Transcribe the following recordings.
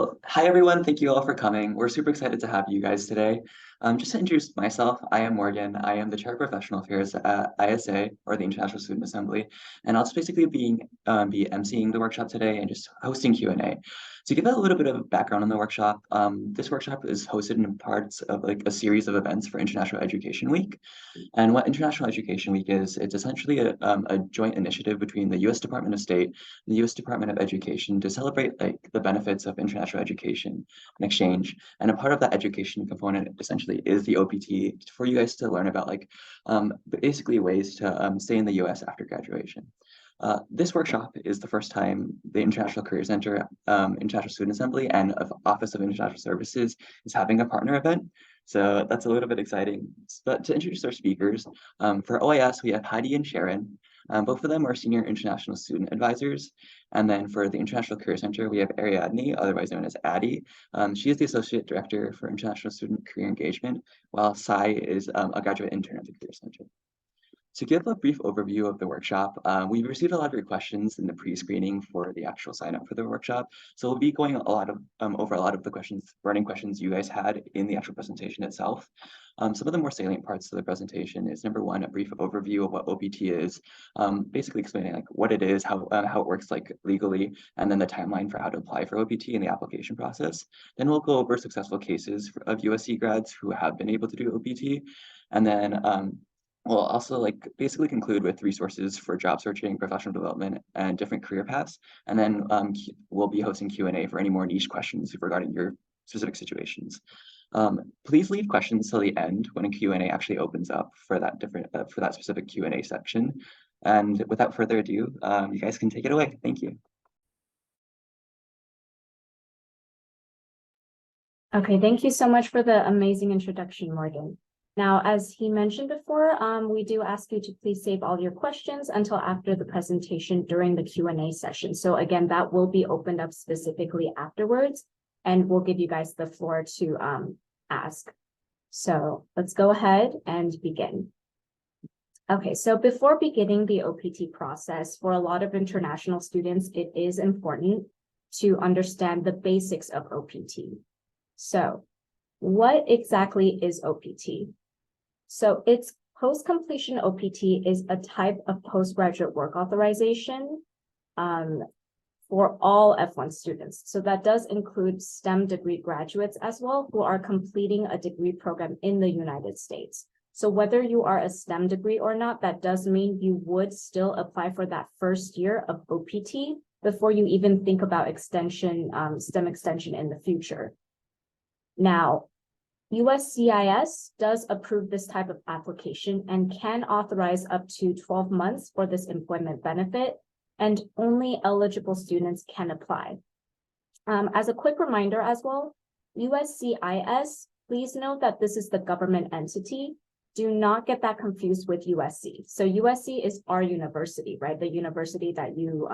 Well, hi everyone, thank you all for coming. We're super excited to have you guys today. Just to introduce myself, I am Morgan. I am the Chair of Professional Affairs at ISA, or the International Student Assembly, and I'll just basically be emceeing the workshop today and just hosting Q&A. To give a little bit of background on the workshop, this workshop is hosted in parts of like a series of events for International Education Week. And what International Education Week is, it's essentially a joint initiative between the U.S. Department of State and the U.S. Department of Education to celebrate like the benefits of international education and exchange. And a part of that education component essentially is the OPT for you guys to learn about like basically ways to stay in the U.S. after graduation. This workshop is the first time the International Career Center, International Student Assembly, and Office of International Services is having a partner event. So that's a little bit exciting. But to introduce our speakers, for OIS, we have Heidi and Sharon. Both of them are senior international student advisors. And then for the International Career Center, we have Ariadne, otherwise known as Addie. She is the Associate Director for International Student Career Engagement, while Sai is a graduate intern at the Career Center. To give a brief overview of the workshop, we received a lot of your questions in the pre-screening for the actual sign up for the workshop. So we'll be going over a lot of the burning questions you guys had in the actual presentation itself. Some of the more salient parts of the presentation is number one, a brief overview of what OPT is, basically explaining like what it is, how it works like legally, and then the timeline for how to apply for OPT and the application process. Then we'll go over successful cases of USC grads who have been able to do OPT, and then we'll also like basically conclude with resources for job searching, professional development, and different career paths. And then we'll be hosting Q&A for any more niche questions regarding your specific situations. Please leave questions till the end when a Q&A actually opens up for that specific Q&A section. And without further ado, you guys can take it away. Thank you. Okay, thank you so much for the amazing introduction, Morgan. Now, as he mentioned before, we do ask you to please save all your questions until after the presentation during the Q&A session. So again, that will be opened up specifically afterwards, and we'll give you guys the floor to ask. So let's go ahead and begin. Okay, so before beginning the OPT process, for a lot of international students, it is important to understand the basics of OPT. So what exactly is OPT? So it's post-completion OPT is a type of postgraduate work authorization for all F1 students. So that does include STEM degree graduates as well who are completing a degree program in the United States. So whether you are a STEM degree or not, that does mean you would still apply for that first year of OPT before you even think about extension, STEM extension in the future. Now, USCIS does approve this type of application and can authorize up to 12 months for this employment benefit, and only eligible students can apply. As a quick reminder as well, USCIS, please note that this is the government entity. Do not get that confused with USC. So USC is our university, right? The university that you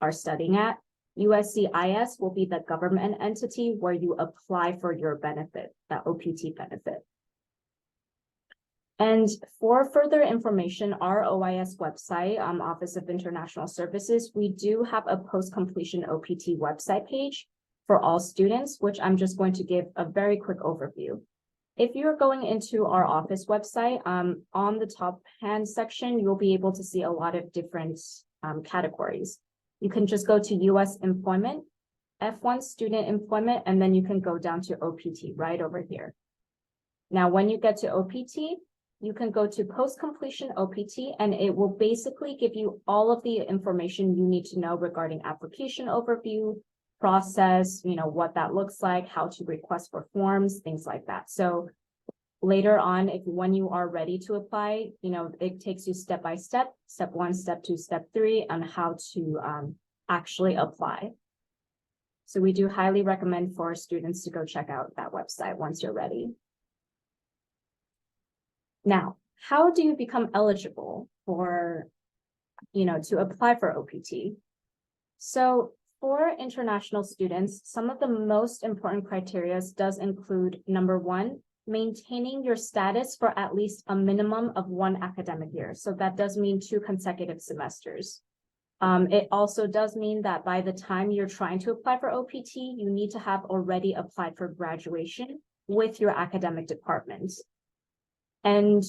are studying at. USCIS will be the government entity where you apply for your benefit, that OPT benefit. And for further information, our OIS website, Office of International Services, we do have a post-completion OPT website page for all students, which I'm just going to give a very quick overview. If you're going into our office website, on the top hand section, you'll be able to see a lot of different categories. You can just go to US employment, F1 student employment, and then you can go down to OPT right over here. Now, when you get to OPT, you can go to post-completion OPT, and it will basically give you all of the information you need to know regarding application overview, process, what that looks like, how to request for forms, things like that. So later on, when you are ready to apply, it takes you step by step, step 1, step 2, step 3, on how to actually apply. So we do highly recommend for students to go check out that website once you're ready. Now, how do you become eligible for, to apply for OPT? So for international students, some of the most important criteria does include, number 1, maintaining your status for at least a minimum of 1 academic year. So that does mean 2 consecutive semesters. It also does mean that by the time you're trying to apply for OPT, you need to have already applied for graduation with your academic department. And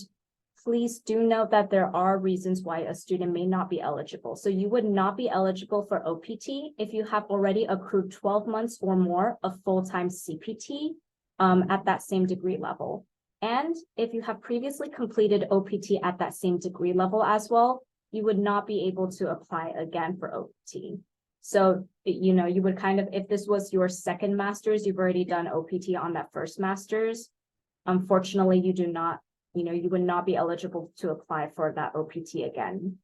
please do note that there are reasons why a student may not be eligible. So you would not be eligible for OPT if you have already accrued 12 months or more of full-time CPT at that same degree level. And if you have previously completed OPT at that same degree level as well, you would not be able to apply again for OPT. So, you know, you would kind of, if this was your second master's, you've already done OPT on that first master's. Unfortunately, you do not, you know, you would not be eligible to apply for that OPT again.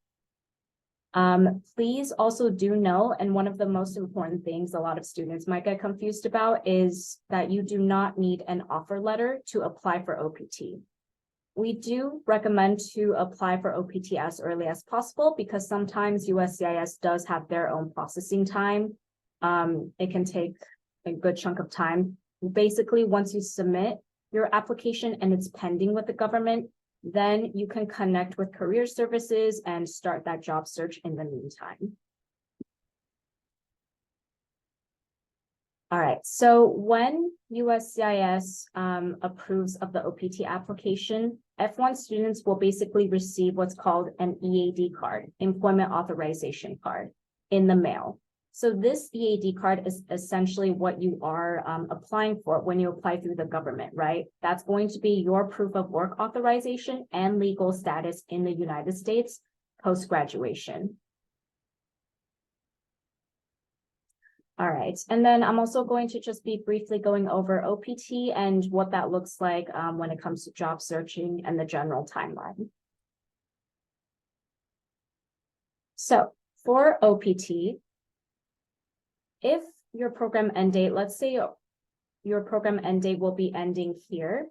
Please also do know, and one of the most important things a lot of students might get confused about is that you do not need an offer letter to apply for OPT. We do recommend to apply for OPT as early as possible because sometimes USCIS does have their own processing time. It can take a good chunk of time. Basically, once you submit your application and it's pending with the government, then you can connect with career services and start that job search in the meantime. All right, so when USCIS approves of the OPT application, F1 students will basically receive what's called an EAD card, Employment Authorization Card, in the mail. So this EAD card is essentially what you are applying for when you apply through the government, right? That's going to be your proof of work authorization and legal status in the United States post-graduation. All right, and then I'm also going to just be briefly going over OPT and what that looks like when it comes to job searching and the general timeline. So for OPT, if your program end date, let's say your program end date will be ending here,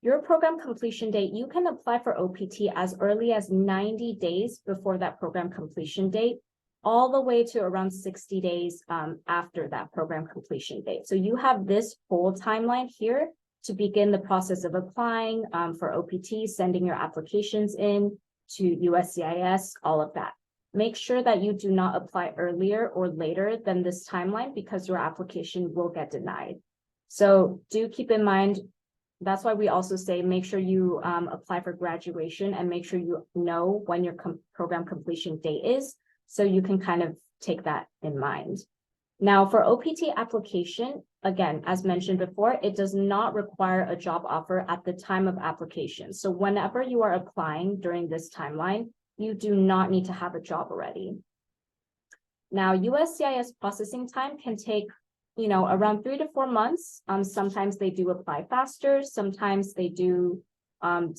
your program completion date, you can apply for OPT as early as 90 days before that program completion date, all the way to around 60 days after that program completion date. So you have this whole timeline here to begin the process of applying for OPT, sending your applications in to USCIS, all of that. Make sure that you do not apply earlier or later than this timeline because your application will get denied. So do keep in mind, that's why we also say make sure you apply for graduation and make sure you know when your program completion date is, so you can kind of take that in mind. Now for OPT application, again, as mentioned before, it does not require a job offer at the time of application. So whenever you are applying during this timeline, you do not need to have a job already. Now, USCIS processing time can take, you know, around 3 to 4 months. Sometimes they do apply faster. Sometimes they do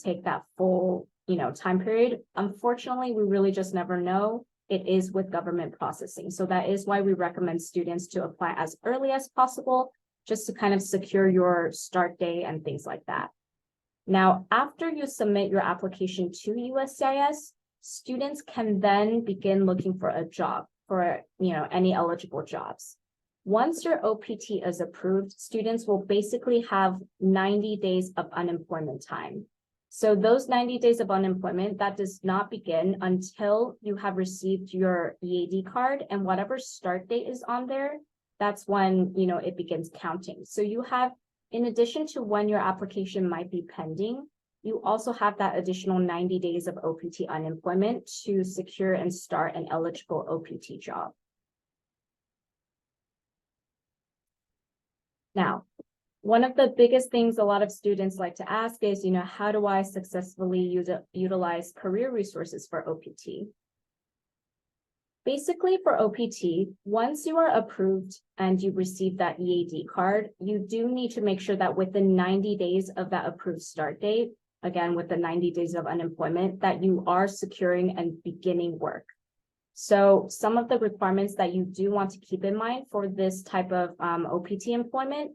take that full, you know, time period. Unfortunately, we really just never know. It is with government processing. So that is why we recommend students to apply as early as possible, just to kind of secure your start day and things like that. Now, after you submit your application to USCIS, students can then begin looking for a job for, you know, any eligible jobs. Once your OPT is approved, students will basically have 90 days of unemployment time. So those 90 days of unemployment, that does not begin until you have received your EAD card, and whatever start date is on there, that's when, you know, it begins counting. So you have, in addition to when your application might be pending, you also have that additional 90 days of OPT unemployment to secure and start an eligible OPT job. Now, one of the biggest things a lot of students like to ask is, you know, how do I successfully utilize career resources for OPT? Basically, for OPT, once you are approved and you receive that EAD card, you do need to make sure that within 90 days of that approved start date, again, with the 90 days of unemployment, that you are securing and beginning work. So some of the requirements that you do want to keep in mind for this type of OPT employment,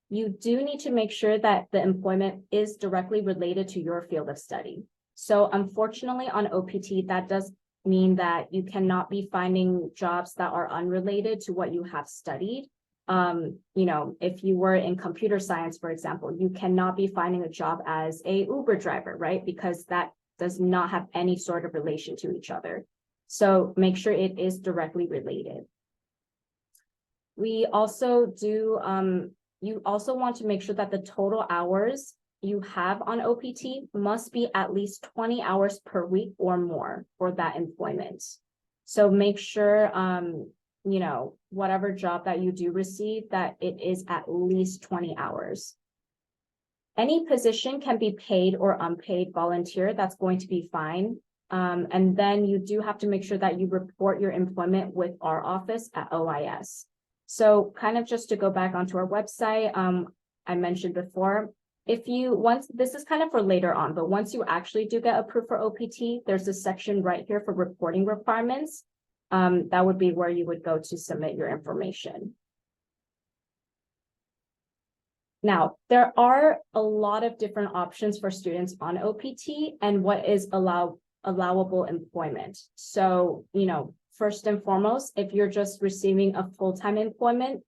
you do need to make sure that the employment is directly related to your field of study. So unfortunately on OPT, that does mean that you cannot be finding jobs that are unrelated to what you have studied. You know, if you were in computer science, for example, you cannot be finding a job as a Uber driver, right? Because that does not have any sort of relation to each other. So make sure it is directly related. We also do, you also want to make sure that the total hours you have on OPT must be at least 20 hours per week or more for that employment. So make sure, you know, whatever job that you do receive, that it is at least 20 hours. Any position can be paid or unpaid volunteer. That's going to be fine. And then you do have to make sure that you report your employment with our office at OIS. So kind of just to go back onto our website, I mentioned before, once this is kind of for later on, but once you actually do get approved for OPT, there's a section right here for reporting requirements. That would be where you would go to submit your information. Now, there are a lot of different options for students on OPT and what is allowable employment. So, you know, first and foremost, if you're just receiving a full-time employment,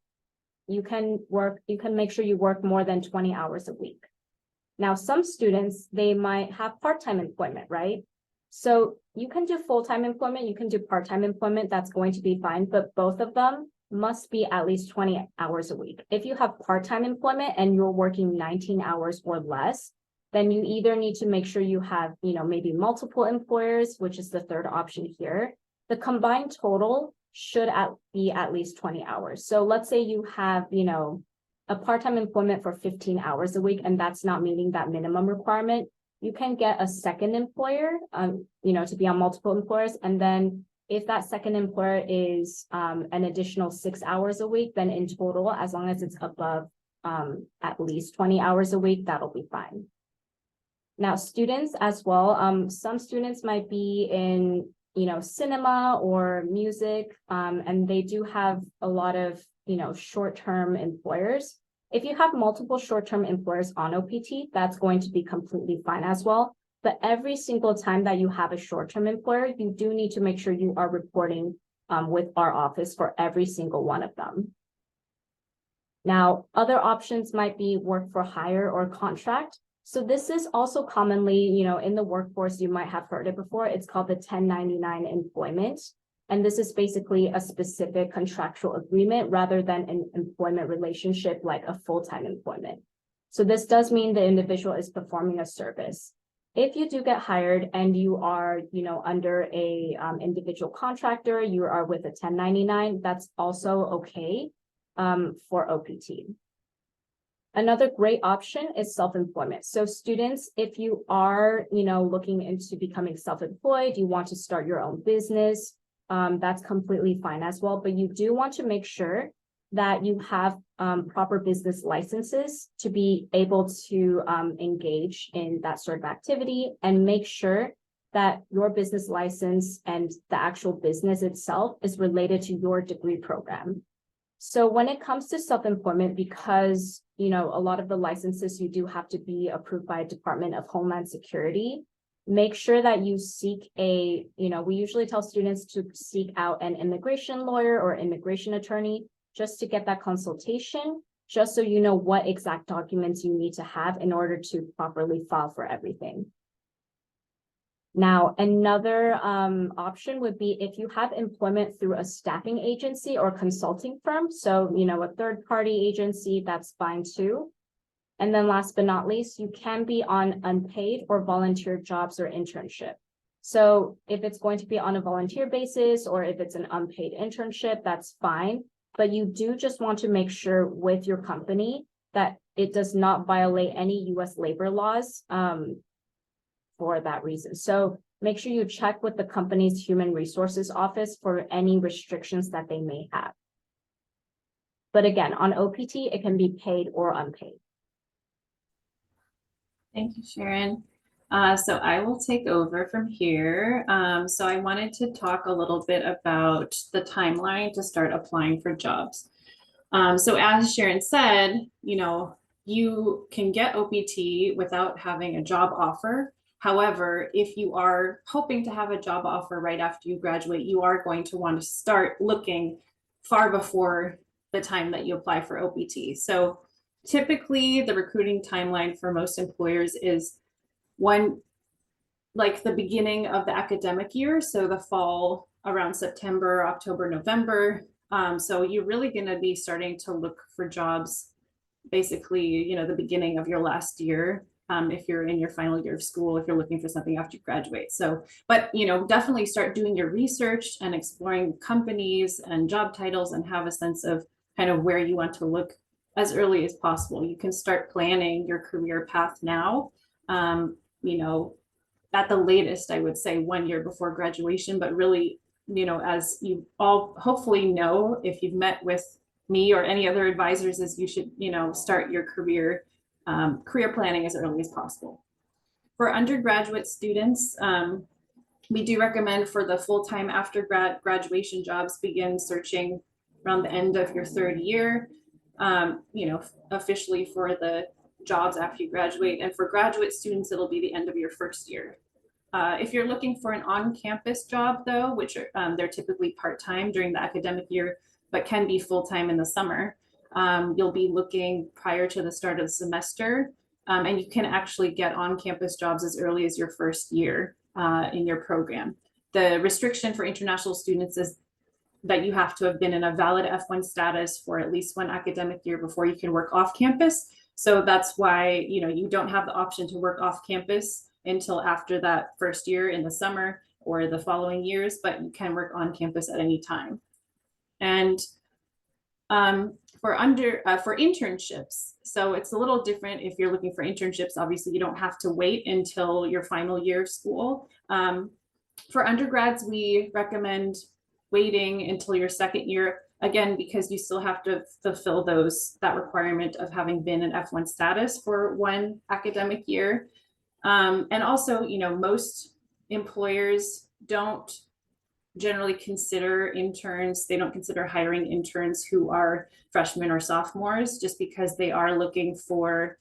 you can make sure you work more than 20 hours a week. Now, some students, they might have part-time employment, right? So you can do full-time employment, you can do part-time employment, that's going to be fine, but both of them must be at least 20 hours a week. If you have part-time employment and you're working 19 hours or less, then you either need to make sure you have, you know, maybe multiple employers, which is the third option here. The combined total should be at least 20 hours. So let's say you have, you know, a part-time employment for 15 hours a week, and that's not meeting that minimum requirement. You can get a second employer, you know, to be on multiple employers. And then if that second employer is an additional 6 hours a week, then in total, as long as it's above at least 20 hours a week, that'll be fine. Now, students as well, some students might be in, you know, cinema or music, and they do have a lot of, you know, short-term employers. If you have multiple short-term employers on OPT, that's going to be completely fine as well. But every single time that you have a short-term employer, you do need to make sure you are reporting with our office for every single one of them. Now, other options might be work for hire or contract. So this is also commonly, you know, in the workforce, you might have heard it before. It's called the 1099 employment. And this is basically a specific contractual agreement rather than an employment relationship like a full-time employment. So this does mean the individual is performing a service. If you do get hired and you are, you know, under a individual contractor, you are with a 1099, that's also okay for OPT. Another great option is self-employment. So students, if you are, you know, looking into becoming self-employed, you want to start your own business, that's completely fine as well. But you do want to make sure that you have proper business licenses to be able to engage in that sort of activity, and make sure that your business license and the actual business itself is related to your degree program. So when it comes to self-employment, because, you know, a lot of the licenses you do have to be approved by Department of Homeland Security, make sure that you seek we usually tell students to seek out an immigration lawyer or immigration attorney just to get that consultation, just so you know what exact documents you need to have in order to properly file for everything. Now, another option would be if you have employment through a staffing agency or consulting firm. So, you know, a third-party agency, that's fine too. And then last but not least, you can be on unpaid or volunteer jobs or internship. So if it's going to be on a volunteer basis or if it's an unpaid internship, that's fine. But you do just want to make sure with your company that it does not violate any US labor laws for that reason. So make sure you check with the company's human resources office for any restrictions that they may have. But again, on OPT, it can be paid or unpaid. Thank you, Sharon. So I will take over from here. So I wanted to talk a little bit about the timeline to start applying for jobs. So as Sharon said, you know, you can get OPT without having a job offer. However, if you are hoping to have a job offer right after you graduate, you are going to want to start looking far before the time that you apply for OPT. So typically the recruiting timeline for most employers is the beginning of the academic year, so the fall around September, October, November. So you're really going to be starting to look for jobs basically, you know, the beginning of your last year. If you're in your final year of school, if you're looking for something after you graduate. So, but, you know, definitely start doing your research and exploring companies and job titles and have a sense of kind of where you want to look as early as possible. You can start planning your career path now, you know, at the latest, I would say 1 year before graduation, but really, you know, as you all hopefully know, if you've met with me or any other advisors, is you should, you know, start your career planning as early as possible. For undergraduate students, we do recommend for the full-time after graduation jobs, begin searching around the end of your third year, you know, officially for the jobs after you graduate. And for graduate students, it'll be the end of your first year. If you're looking for an on-campus job, though, which are, they're typically part-time during the academic year, but can be full-time in the summer, you'll be looking prior to the start of the semester, and you can actually get on-campus jobs as early as your first year in your program. The restriction for international students is that you have to have been in a valid F1 status for at least one academic year before you can work off campus. So that's why, you know, you don't have the option to work off campus until after that first year in the summer or the following years, but you can work on campus at any time. And for internships, so it's a little different. If you're looking for internships, obviously you don't have to wait until your final year of school. For undergrads, we recommend waiting until your second year, again, because you still have to fulfill that requirement of having been in F1 status for one academic year. And also, you know, most employers don't generally consider interns. They don't consider hiring interns who are freshmen or sophomores, just because they are looking for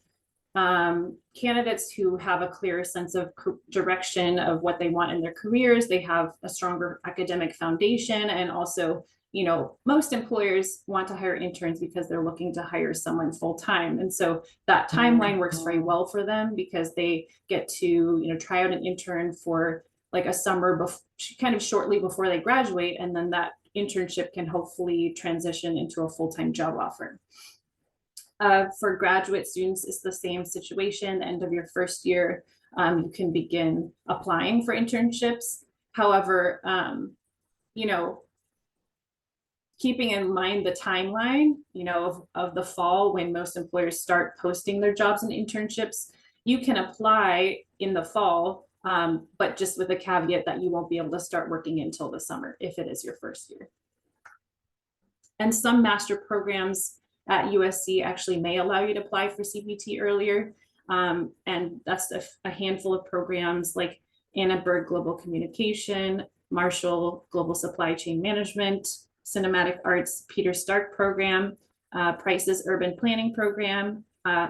candidates who have a clearer sense of direction of what they want in their careers. They have a stronger academic foundation, and also, you know, most employers want to hire interns because they're looking to hire someone full time. And so that timeline works very well for them, because they get to, you know, try out an intern for like a summer, kind of shortly before they graduate. And then that internship can hopefully transition into a full-time job offer. For graduate students, it's the same situation. End of your first year, you can begin applying for internships. However, you know, keeping in mind the timeline, you know, of the fall, when most employers start posting their jobs and internships, you can apply in the fall, but just with a caveat that you won't be able to start working until the summer if it is your first year. And some master programs at USC actually may allow you to apply for CPT earlier. And that's a handful of programs like Annenberg Global Communication, Marshall Global Supply Chain Management, Cinematic Arts Peter Stark Program, Price's Urban Planning Program,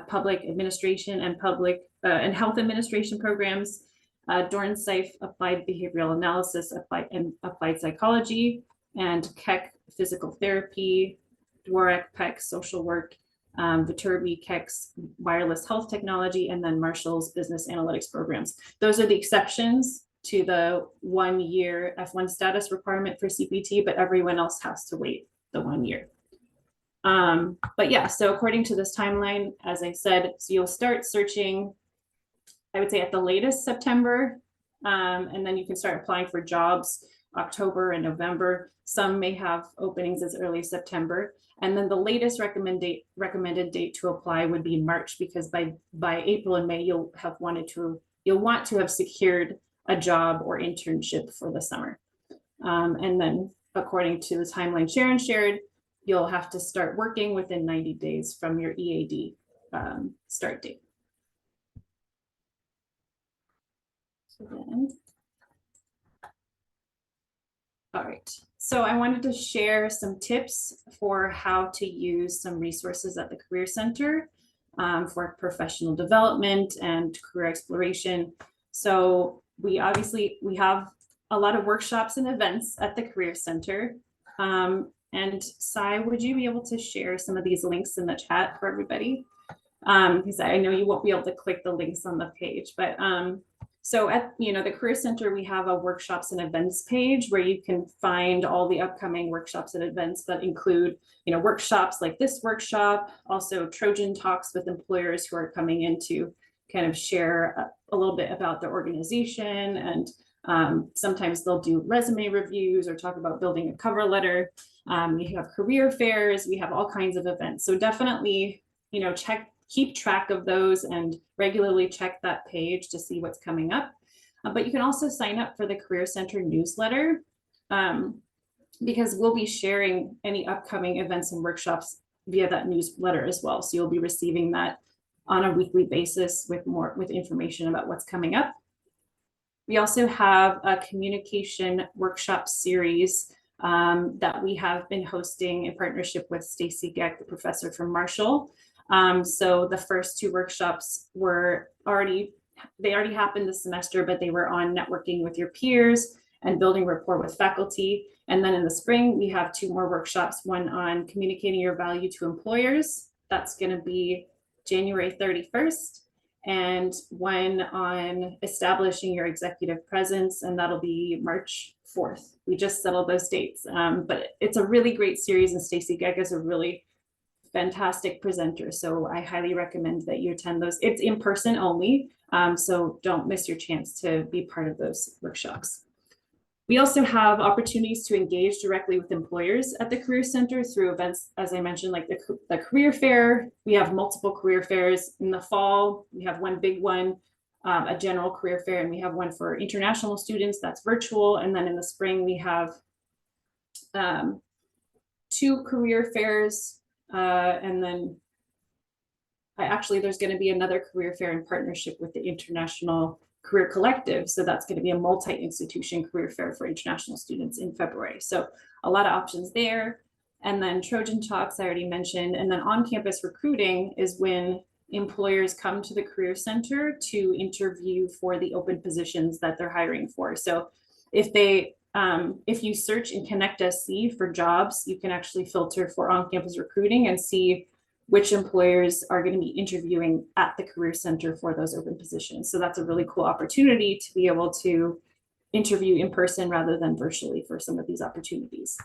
Public Administration and Health Administration Programs, Dornsife Applied Behavioral Analysis, Applied Psychology, and Keck Physical Therapy, Dworak Peck Social Work, Viterbi Keck's Wireless Health Technology, and then Marshall's Business Analytics Programs. Those are the exceptions to the 1 year F1 status requirement for CPT, but everyone else has to wait the 1 year. But yeah, so according to this timeline, as I said, so you'll start searching, I would say at the latest September, and then you can start applying for jobs October and November. Some may have openings as early as September. And then the latest recommended date to apply would be March, because by April and May, you'll want to have secured a job or internship for the summer. And then according to the timeline Sharon shared, you'll have to start working within 90 days from your EAD start date. So then, all right, so I wanted to share some tips for how to use some resources at the Career Center for professional development and career exploration. So we have a lot of workshops and events at the Career Center. And Sai, would you be able to share some of these links in the chat for everybody? Because I know you won't be able to click the links on the page, but So at the Career Center, we have a workshops and events page where you can find all the upcoming workshops and events that include, workshops like this workshop, also Trojan Talks with employers who are coming in to kind of share a little bit about their organization. And sometimes they'll do resume reviews or talk about building a cover letter. We have career fairs, we have all kinds of events. So definitely, keep track of those and regularly check that page to see what's coming up. But you can also sign up for the Career Center newsletter because we'll be sharing any upcoming events and workshops via that newsletter as well. So you'll be receiving that on a weekly basis with information about what's coming up. We also have a communication workshop series that we have been hosting in partnership with Stacy Geck, the professor from Marshall. So the first 2 workshops already happened this semester, but they were on networking with your peers and building rapport with faculty. And then in the spring, we have 2 more workshops, one on communicating your value to employers. That's going to be January 31st, and one on establishing your executive presence, and that'll be March 4th. We just settled those dates, but it's a really great series, and Stacy Geck is a really fantastic presenter, so I highly recommend that you attend those. It's in person only, so don't miss your chance to be part of those workshops. We also have opportunities to engage directly with employers at the Career Center through events, as I mentioned, like the career fair. We have multiple career fairs in the fall. We have one big one, a general career fair, and we have one for international students that's virtual. And then in the spring, we have 2 career fairs. And then there's going to be another career fair in partnership with the International Career Collective. So that's going to be a multi-institution career fair for international students in February. So a lot of options there. And then Trojan Talks, I already mentioned. And then on-campus recruiting is when employers come to the Career Center to interview for the open positions that they're hiring for. So if you search in Connect SC for jobs, you can actually filter for on-campus recruiting and see which employers are going to be interviewing at the Career Center for those open positions. So that's a really cool opportunity to be able to interview in person rather than virtually for some of these opportunities.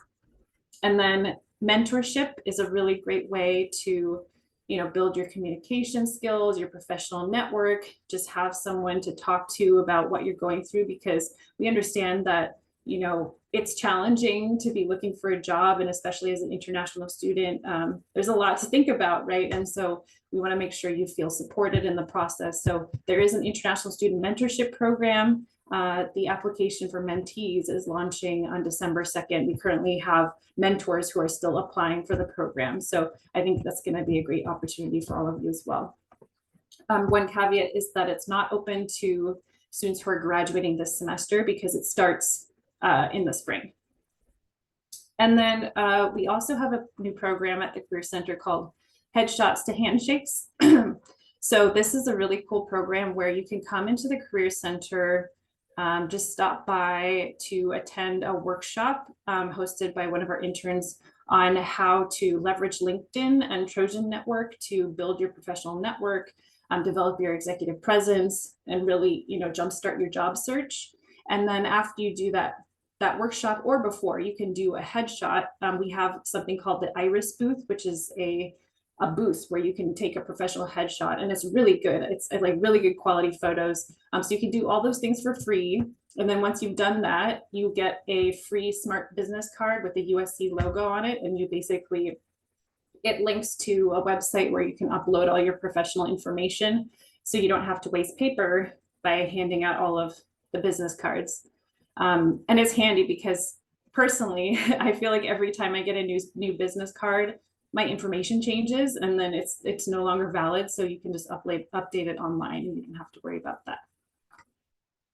And then mentorship is a really great way to, build your communication skills, your professional network, just have someone to talk to about what you're going through, because we understand that it's challenging to be looking for a job, and especially as an international student, there's a lot to think about, right? And so we want to make sure you feel supported in the process. So there is an international student mentorship program. The application for mentees is launching on December 2nd. We currently have mentors who are still applying for the program. So I think that's going to be a great opportunity for all of you as well. One caveat is that it's not open to students who are graduating this semester because it starts in the spring. And then we also have a new program at the Career Center called Headshots to Handshakes. So this is a really cool program where you can come into the Career Center, just stop by to attend a workshop hosted by one of our interns on how to leverage LinkedIn and Trojan Network to build your professional network, develop your executive presence, and really, jumpstart your job search. And then after you do that workshop, or before, you can do a headshot. We have something called the Iris booth, which is a booth where you can take a professional headshot, and it's really good. It's like really good quality photos. So you can do all those things for free. And then once you've done that, you get a free smart business card with the USC logo on it. And it links to a website where you can upload all your professional information, so you don't have to waste paper by handing out all of the business cards. And it's handy because personally, I feel like every time I get a new business card, my information changes and then it's no longer valid. So you can just update it online and you don't have to worry about that.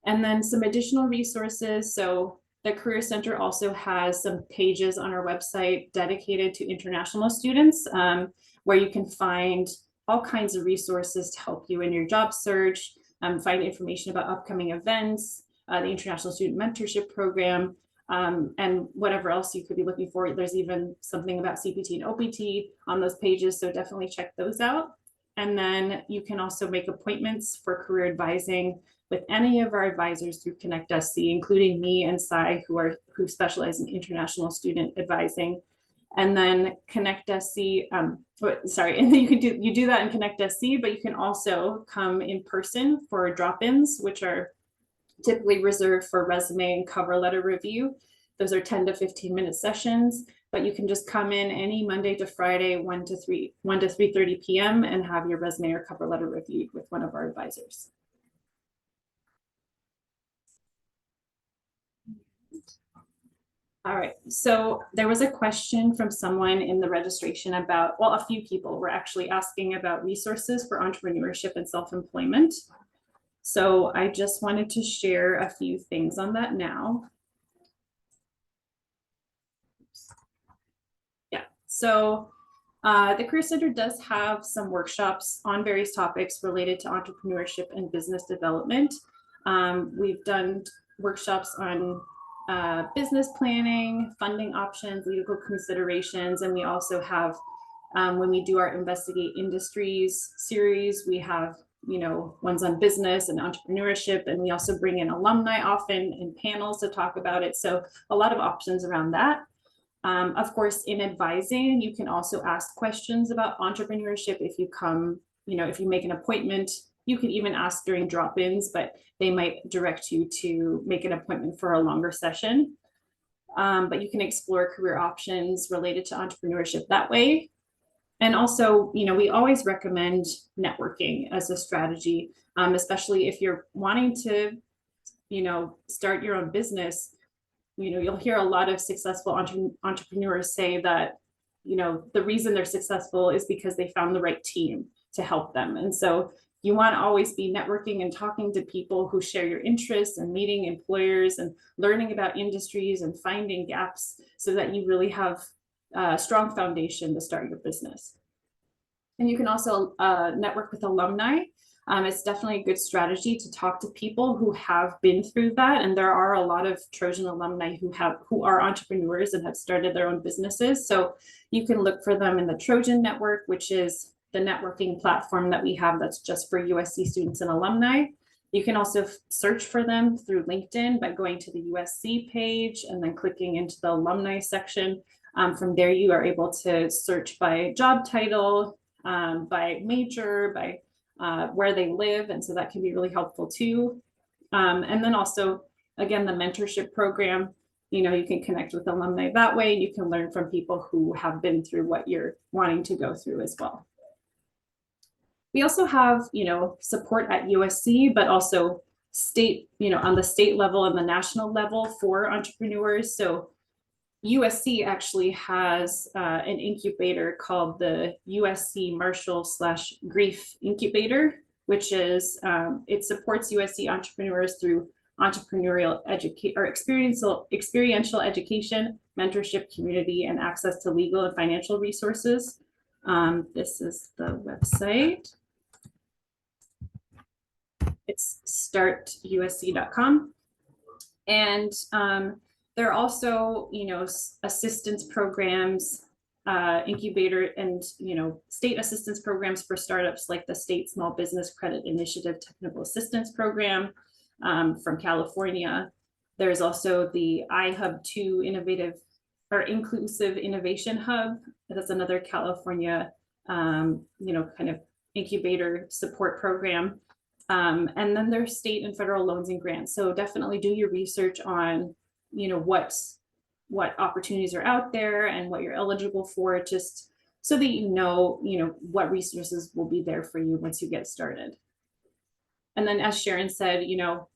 And then some additional resources. So the Career Center also has some pages on our website dedicated to international students, where you can find all kinds of resources to help you in your job search, find information about upcoming events, the International Student Mentorship Program, and whatever else you could be looking for. There's even something about CPT and OPT on those pages, so definitely check those out. And then you can also make appointments for career advising with any of our advisors through Connect SC, including me and Sai, who specialize in international student advising. And then Connect SC, and then you do that in Connect SC, but you can also come in person for drop-ins, which are typically reserved for resume and cover letter review. Those are 10 to 15-minute sessions, but you can just come in any Monday to Friday, 1 to 3:30 p.m. and have your resume or cover letter reviewed with one of our advisors. All right, so there was a question from someone in the registration about, well, a few people were actually asking about resources for entrepreneurship and self-employment. So I just wanted to share a few things on that now. Yeah, so the Career Center does have some workshops on various topics related to entrepreneurship and business development. We've done workshops on business planning, funding options, legal considerations, and we also have, when we do our Investigate Industries series, we have ones on business and entrepreneurship, and we also bring in alumni often in panels to talk about it. So a lot of options around that. Of course, in advising, you can also ask questions about entrepreneurship if you come, if you make an appointment. You can even ask during drop-ins, but they might direct you to make an appointment for a longer session. But you can explore career options related to entrepreneurship that way. And also, we always recommend networking as a strategy, especially if you're wanting to, start your own business. You'll hear a lot of successful entrepreneurs say that, the reason they're successful is because they found the right team to help them. And so you want to always be networking and talking to people who share your interests and meeting employers and learning about industries and finding gaps so that you really have a strong foundation to start your business. And you can also network with alumni. It's definitely a good strategy to talk to people who have been through that. And there are a lot of Trojan alumni who are entrepreneurs and have started their own businesses. So you can look for them in the Trojan Network, which is the networking platform that we have that's just for USC students and alumni. You can also search for them through LinkedIn by going to the USC page and then clicking into the alumni section. From there, you are able to search by job title, by major, by where they live. And so that can be really helpful too. And then also, again, the mentorship program, you can connect with alumni that way. You can learn from people who have been through what you're wanting to go through as well. We also have, support at USC, but also state, on the state level and the national level for entrepreneurs. So USC actually has an incubator called the USC Marshall/Grief Incubator, which is, it supports USC entrepreneurs through entrepreneurial experiential education, mentorship, community, and access to legal and financial resources. This is the website. It's startusc.com. And there are also, assistance programs, incubator and, state assistance programs for startups like the State Small Business Credit Initiative Technical Assistance Program from California. There's also the iHub2 Inclusive Innovation Hub. That's another California, kind of incubator support program. And then there's state and federal loans and grants. So definitely do your research on, what opportunities are out there and what you're eligible for, just so that you know what resources will be there for you once you get started. And then as Sharon said,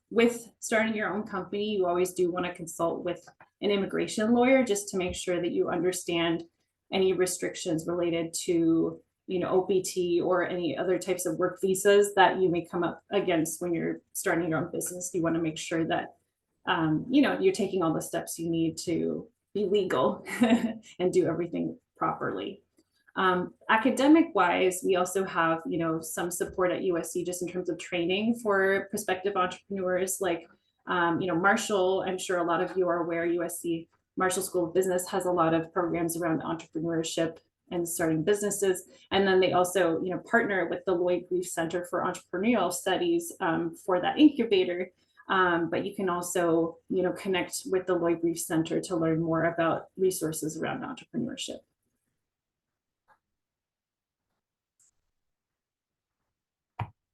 with starting your own company, you always do want to consult with an immigration lawyer just to make sure that you understand any restrictions related to OPT or any other types of work visas that you may come up against when you're starting your own business. You want to make sure that you're taking all the steps you need to be legal and do everything properly. Academic wise, we also have some support at USC just in terms of training for prospective entrepreneurs, like Marshall. I'm sure a lot of you are aware USC Marshall School of Business has a lot of programs around entrepreneurship. and starting businesses. And then they also, partner with the Lloyd Reef Center for Entrepreneurial Studies for that incubator. But you can also, connect with the Lloyd Reef Center to learn more about resources around entrepreneurship.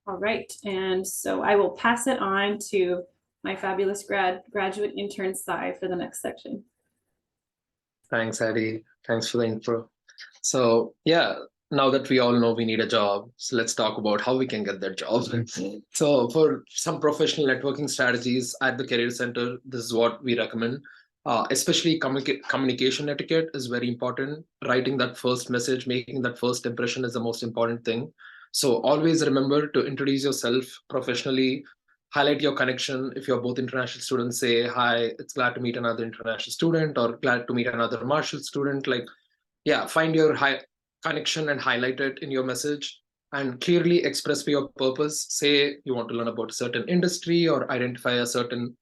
All right, and so I will pass it on to my fabulous graduate intern, Sai, for the next section. Thanks, Addie. Thanks for the intro. So yeah, now that we all know we need a job, so let's talk about how we can get that job. So for some professional networking strategies at the Career Center, this is what we recommend. Especially communication etiquette is very important. Writing that first message, making that first impression is the most important thing. So always remember to introduce yourself professionally, highlight your connection. If you're both international students, say, hi, it's glad to meet another international student, or glad to meet another Marshall student. Like, yeah, find your high connection and highlight it in your message, and clearly express your purpose. Say you want to learn about a certain industry, or identify a certain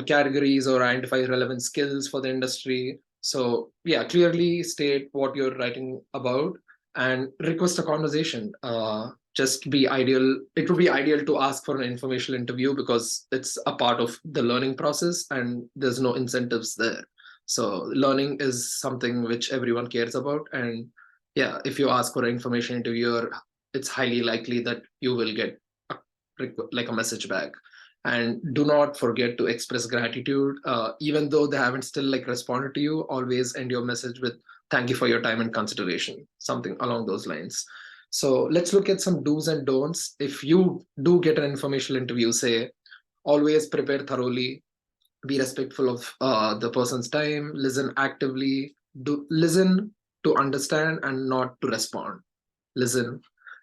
categories, or identify relevant skills for the industry. So yeah, clearly state what you're writing about and request a conversation. Just be ideal. It would be ideal to ask for an informational interview because it's a part of the learning process and there's no incentives there. So learning is something which everyone cares about. And yeah, if you ask for an information interviewer, it's highly likely that you will get a message back. And do not forget to express gratitude. Even though they haven't still responded to you, always end your message with thank you for your time and consideration, something along those lines. So let's look at some do's and don'ts. If you do get an informational interview, say, always prepare thoroughly, be respectful of the person's time, listen actively, listen to understand and not to respond. Listen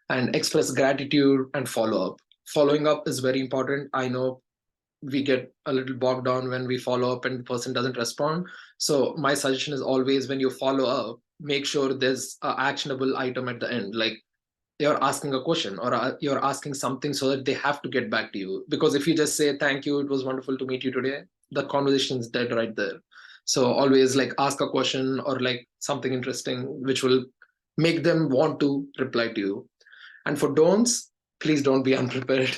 and express gratitude and follow up. Following up is very important. I know we get a little bogged down when we follow up and the person doesn't respond. So my suggestion is always, when you follow up, make sure there's an actionable item at the end. Like, you're asking a question or you're asking something so that they have to get back to you. Because if you just say, thank you, it was wonderful to meet you today, the conversation is dead right there. So always ask a question or something interesting, which will make them want to reply to you. And for don'ts, please don't be unprepared.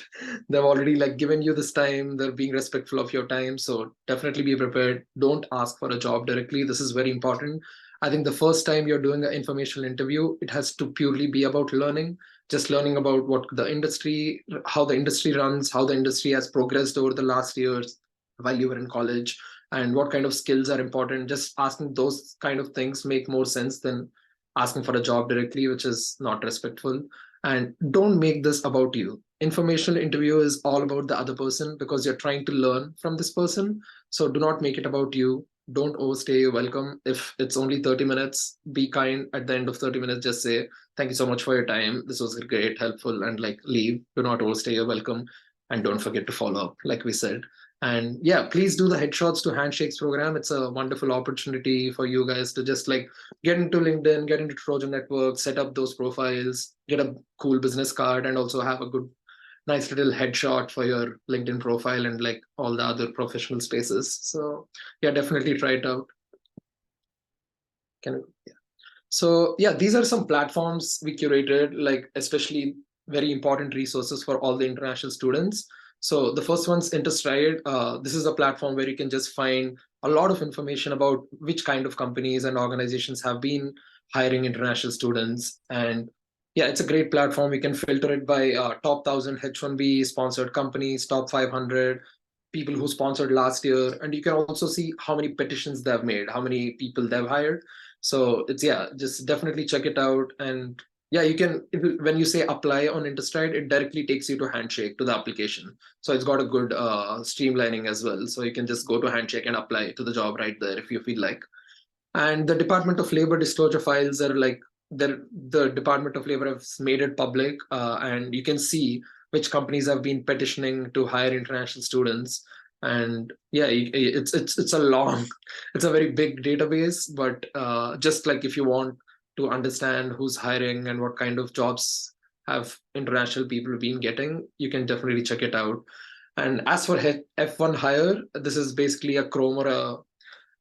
They've already given you this time. They're being respectful of your time. So definitely be prepared. Don't ask for a job directly. This is very important. I think the first time you're doing an informational interview, it has to purely be about learning, just learning about what the industry, how the industry runs, how the industry has progressed over the last years while you were in college, and what kind of skills are important. Just asking those kind of things make more sense than asking for a job directly, which is not respectful. And don't make this about you. Informational interview is all about the other person because you're trying to learn from this person. So do not make it about you. Don't overstay your welcome. If it's only 30 minutes, be kind. At the end of 30 minutes, just say, thank you so much for your time. This was great, helpful, and leave. Do not overstay your welcome. And don't forget to follow up, like we said. And yeah, please do the Headshots to Handshakes program. It's a wonderful opportunity for you guys to just get into LinkedIn, get into Trojan Network, set up those profiles, get a cool business card, and also have a good, nice little headshot for your LinkedIn profile and all the other professional spaces. So yeah, definitely try it out. So yeah, these are some platforms we curated, especially very important resources for all the international students. So the first one's InterStride. This is a platform where you can just find a lot of information about which kind of companies and organizations have been hiring international students. And yeah, it's a great platform. We can filter it by top 1,000 H1B sponsored companies, top 500 people who sponsored last year. And you can also see how many petitions they've made, how many people they've hired. So it's, yeah, just definitely check it out. And yeah, you can, when you say apply on InterStride, it directly takes you to Handshake, to the application. So it's got a good streamlining as well. So you can just go to Handshake and apply to the job right there if you feel like. And the Department of Labor disclosure files are the Department of Labor has made it public, and you can see which companies have been petitioning to hire international students. And yeah, it's a long, it's a very big database, but just if you want to understand who's hiring and what kind of jobs have international people been getting, you can definitely check it out. And as for F1 Hire, this is basically a Chrome or a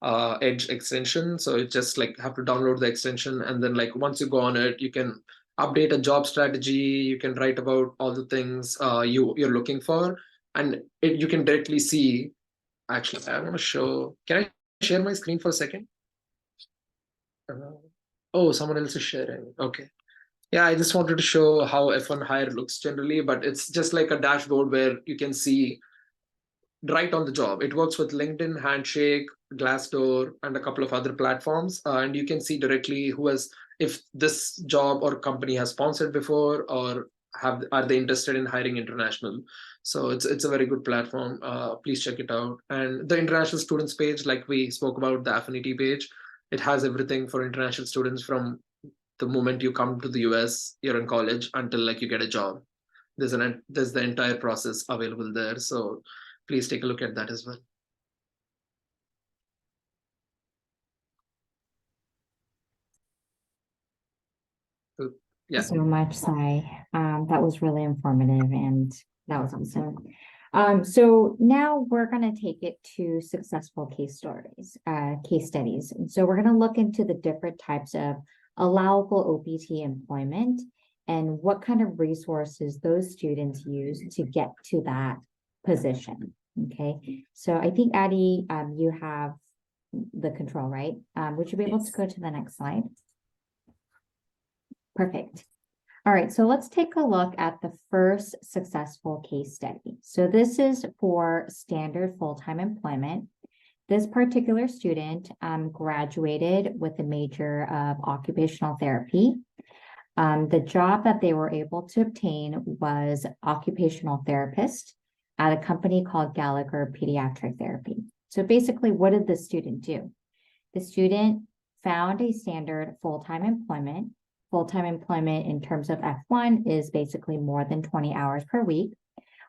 Edge extension. So you just like have to download the extension, and then like once you go on it, you can update a job strategy. You can write about all the things you're looking for, and you can directly see. Actually, I want to show. Can I share my screen for a second? Oh, someone else is sharing. Okay. Yeah, I just wanted to show how F1 Hire looks generally, but it's just like a dashboard where you can see right on the job. It works with LinkedIn, Handshake, Glassdoor, and a couple of other platforms. And you can see directly if this job or company has sponsored before, or are they interested in hiring international. So it's a very good platform. Please check it out. And the international students page, like we spoke about, the affinity page, it has everything for international students from the moment you come to the US, you're in college, until like you get a job. There's the entire process available there. So please take a look at that as well. Yeah. So much, Sai. That was really informative and that was awesome. So now we're going to take it to successful case studies. And so we're going to look into the different types of allowable OPT employment and what kind of resources those students use to get to that position. Okay, so I think Addie, you have the control, right? Would you be able to go to the next slide? Perfect. All right, so let's take a look at the first successful case study. So this is for standard full-time employment. This particular student graduated with a major of occupational therapy. The job that they were able to obtain was occupational therapist at a company called Gallagher Pediatric Therapy. So basically, what did the student do? The student found a standard full-time employment. Full-time employment in terms of F1 is basically more than 20 hours per week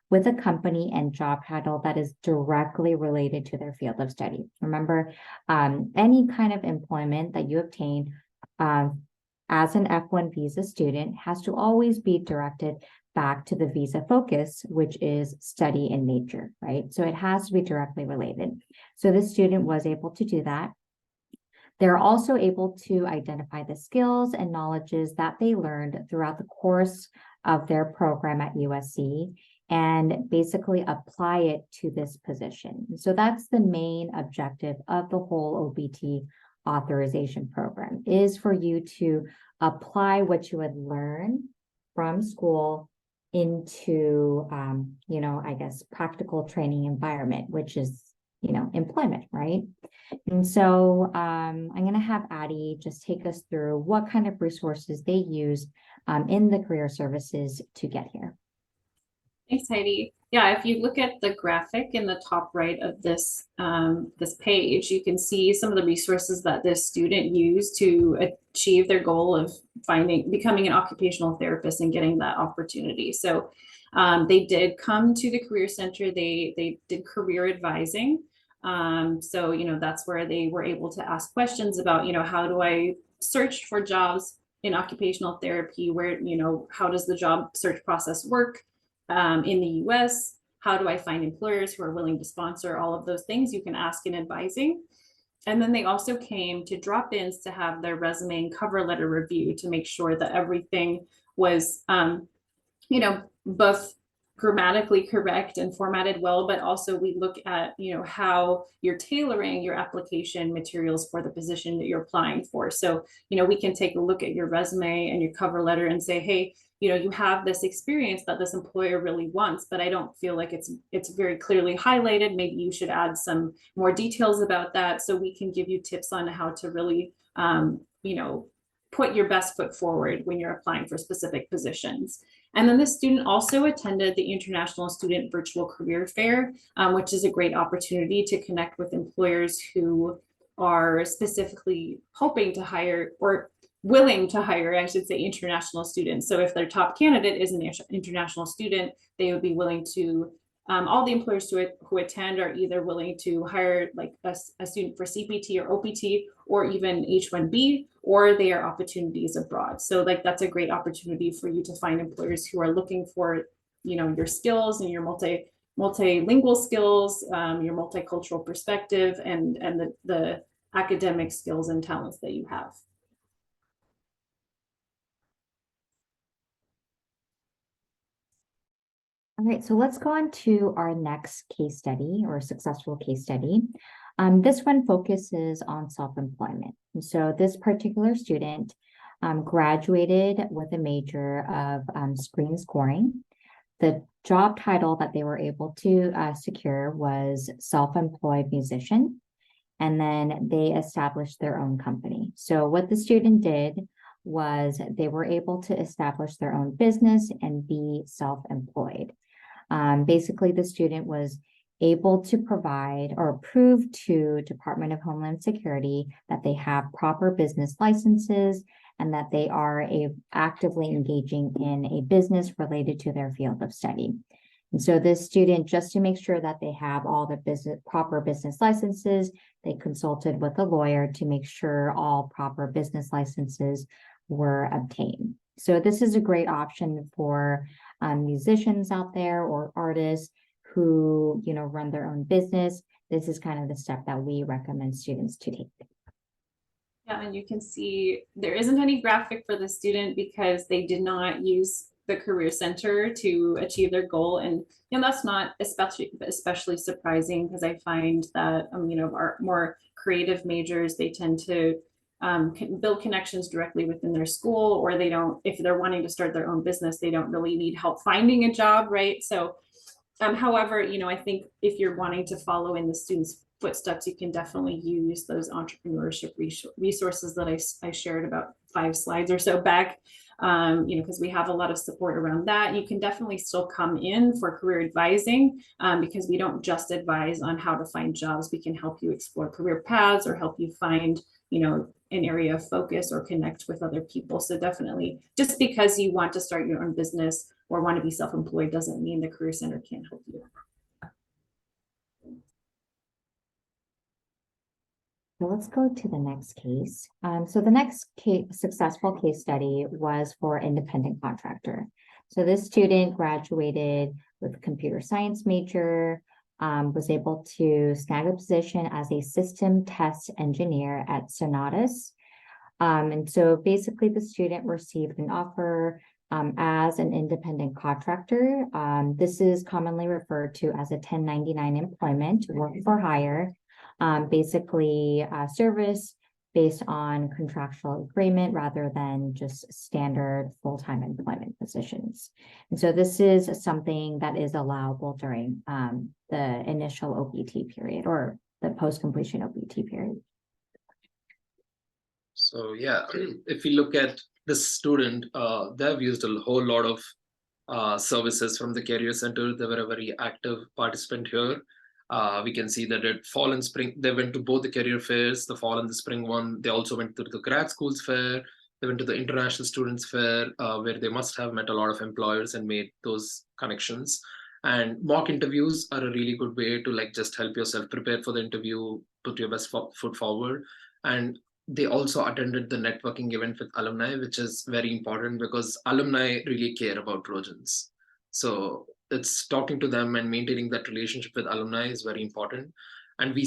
with a company and job title that is directly related to their field of study. Remember, any kind of employment that you obtain as an F1 visa student has to always be directed back to the visa focus, which is study in nature, right? So it has to be directly related. So this student was able to do that. They're also able to identify the skills and knowledges that they learned throughout the course of their program at USC and basically apply it to this position. So that's the main objective of the whole OPT authorization program, is for you to apply what you had learned from school into, I guess, practical training environment, which is, employment, right? And so I'm going to have Addie just take us through what kind of resources they use in the career services to get here. Thanks, Heidi. Yeah, if you look at the graphic in the top right of this this page, you can see some of the resources that this student used to achieve their goal of becoming an occupational therapist and getting that opportunity. So they did come to the Career Center. They did career advising. So, that's where they were able to ask questions about, how do I search for jobs in occupational therapy? Where, how does the job search process work? In the US, how do I find employers who are willing to sponsor? All of those things you can ask in advising. And then they also came to drop-ins to have their resume and cover letter review to make sure that everything was, both grammatically correct and formatted well, but also we look at, how you're tailoring your application materials for the position that you're applying for. So, we can take a look at your resume and your cover letter and say, hey, you have this experience that this employer really wants, but I don't feel like it's very clearly highlighted. Maybe you should add some more details about that, so we can give you tips on how to really, put your best foot forward when you're applying for specific positions. And then the student also attended the International Student Virtual Career Fair, which is a great opportunity to connect with employers who are specifically hoping to hire, or willing to hire, I should say, international students. So if their top candidate is an international student, they would be willing to, all the employers who attend are either willing to hire like a student for CPT or OPT, or even H-1B, or they are opportunities abroad. So like that's a great opportunity for you to find employers who are looking for, your skills and your multilingual skills, your multicultural perspective, and the academic skills and talents that you have. All right, so let's go on to our next case study or successful case study. This one focuses on self-employment. And so this particular student graduated with a major of screen scoring. The job title that they were able to secure was self-employed musician. And then they established their own company. So what the student did was they were able to establish their own business and be self-employed. Basically, the student was able to provide or prove to Department of Homeland Security that they have proper business licenses and that they are actively engaging in a business related to their field of study. And so this student, just to make sure that they have all the proper business licenses, they consulted with a lawyer to make sure all proper business licenses were obtained. So this is a great option for musicians out there or artists who, run their own business. This is kind of the step that we recommend students to take. Yeah, and you can see there isn't any graphic for the student because they did not use the Career Center to achieve their goal. And that's not especially surprising because I find that, our more creative majors, they tend to build connections directly within their school, or they don't, if they're wanting to start their own business, they don't really need help finding a job, right? So, however, I think if you're wanting to follow in the students' footsteps, you can definitely use those entrepreneurship resources that I shared about 5 slides or so back, because we have a lot of support around that. You can definitely still come in for career advising because we don't just advise on how to find jobs. We can help you explore career paths or help you find, an area of focus or connect with other people. So definitely, just because you want to start your own business or want to be self-employed doesn't mean the Career Center can't help you. So let's go to the next case. So the next successful case study was for independent contractor. So this student graduated with a computer science major, was able to snag a position as a system test engineer at Sonatus. And so basically the student received an offer as an independent contractor. This is commonly referred to as a 1099 employment, work for hire. Basically service based on contractual agreement rather than just standard full-time employment positions. And so this is something that is allowable during the initial OPT period or the post-completion OPT period. So yeah, if we look at this student, they've used a whole lot of services from the Career Center. They were a very active participant here. We can see that at fall and spring, they went to both the career fairs, the fall and the spring one. They also went to the grad schools fair. They went to the international students fair, where they must have met a lot of employers and made those connections. And mock interviews are a really good way to just help yourself prepare for the interview, put your best foot forward. And they also attended the networking event with alumni, which is very important because alumni really care about Trojans. So it's talking to them and maintaining that relationship with alumni is very important. And we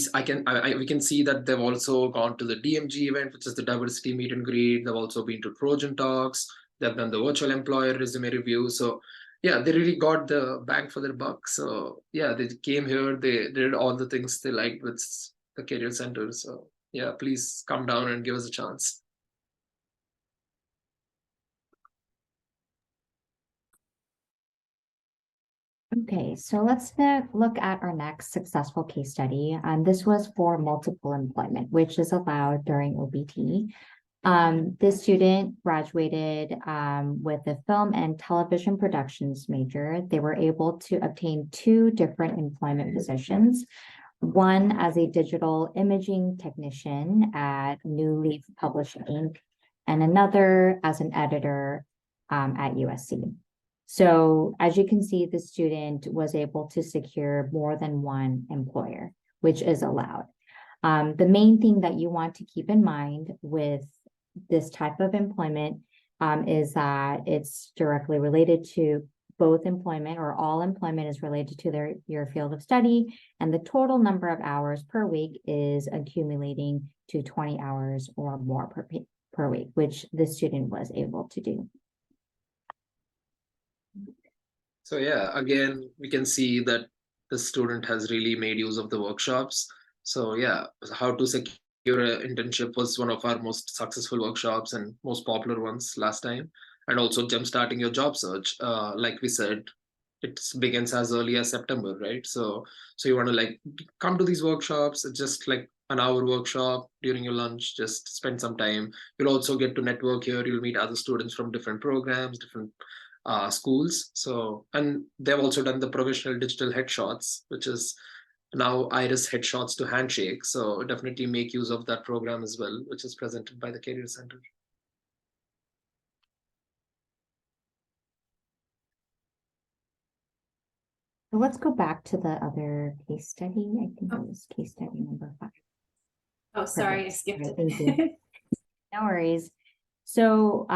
can see that they've also gone to the DMG event, which is the diversity meet and greet. They've also been to Trojan Talks. They've done the virtual employer resume review. So yeah, they really got the bang for their buck. So yeah, they came here, they did all the things they liked with the Career Center. So yeah, please come down and give us a chance. Okay, so let's look at our next successful case study. This was for multiple employment, which is allowed during OPT. This student graduated with a film and television productions major. They were able to obtain 2 different employment positions. One as a digital imaging technician at New Leaf Publishing Inc., and another as an editor at USC. So as you can see, the student was able to secure more than one employer, which is allowed. The main thing that you want to keep in mind with this type of employment is that it's directly related to both employment or all employment is related to your field of study, and the total number of hours per week is accumulating to 20 hours or more per week, which the student was able to do. So yeah, again, we can see that the student has really made use of the workshops. So yeah, how to secure an internship was one of our most successful workshops and most popular ones last time. And also jumpstarting your job search. Like we said, it begins as early as September, right? So you want to like come to these workshops. It's just like an hour workshop during your lunch. Just spend some time. You'll also get to network here. You'll meet other students from different programs, different schools. So, and they've also done the professional digital headshots, which is now Iris headshots to handshake. So definitely make use of that program as well, which is presented by the Career Center. So let's go back to the other case study. I think it was case study number 5. Oh, sorry, I Perfect. skipped Right, it. thank you. No worries. So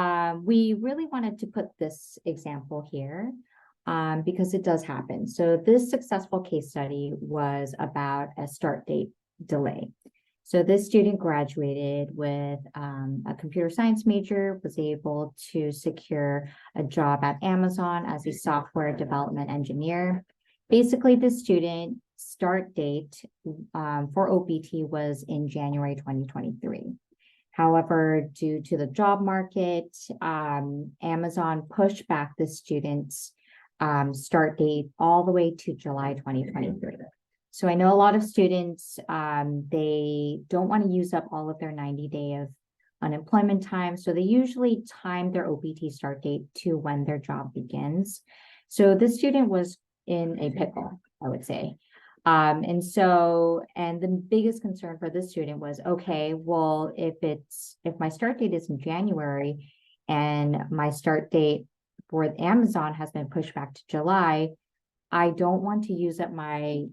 we really wanted to put this example here because it does happen. So this successful case study was about a start date delay. So this student graduated with a computer science major, was able to secure a job at Amazon as a software development engineer. Basically, the student start date for OPT was in January 2023. However, due to the job market, Amazon pushed back the student's start date all the way to July 2023. So I know a lot of students, they don't want to use up all of their 90-day of unemployment time. So they usually time their OPT start date to when their job begins. So this student was in a pickle, I would say. And the biggest concern for this student was, okay, well, if my start date is in January and my start date for Amazon has been pushed back to July, I don't want to use up my,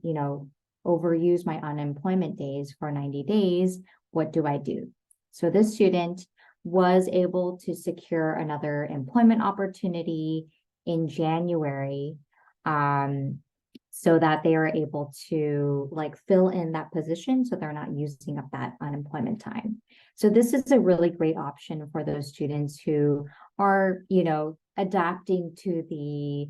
overuse my unemployment days for 90 days. What do I do? So this student was able to secure another employment opportunity in January, so that they are able to like fill in that position so they're not using up that unemployment time. So this is a really great option for those students who are, adapting to the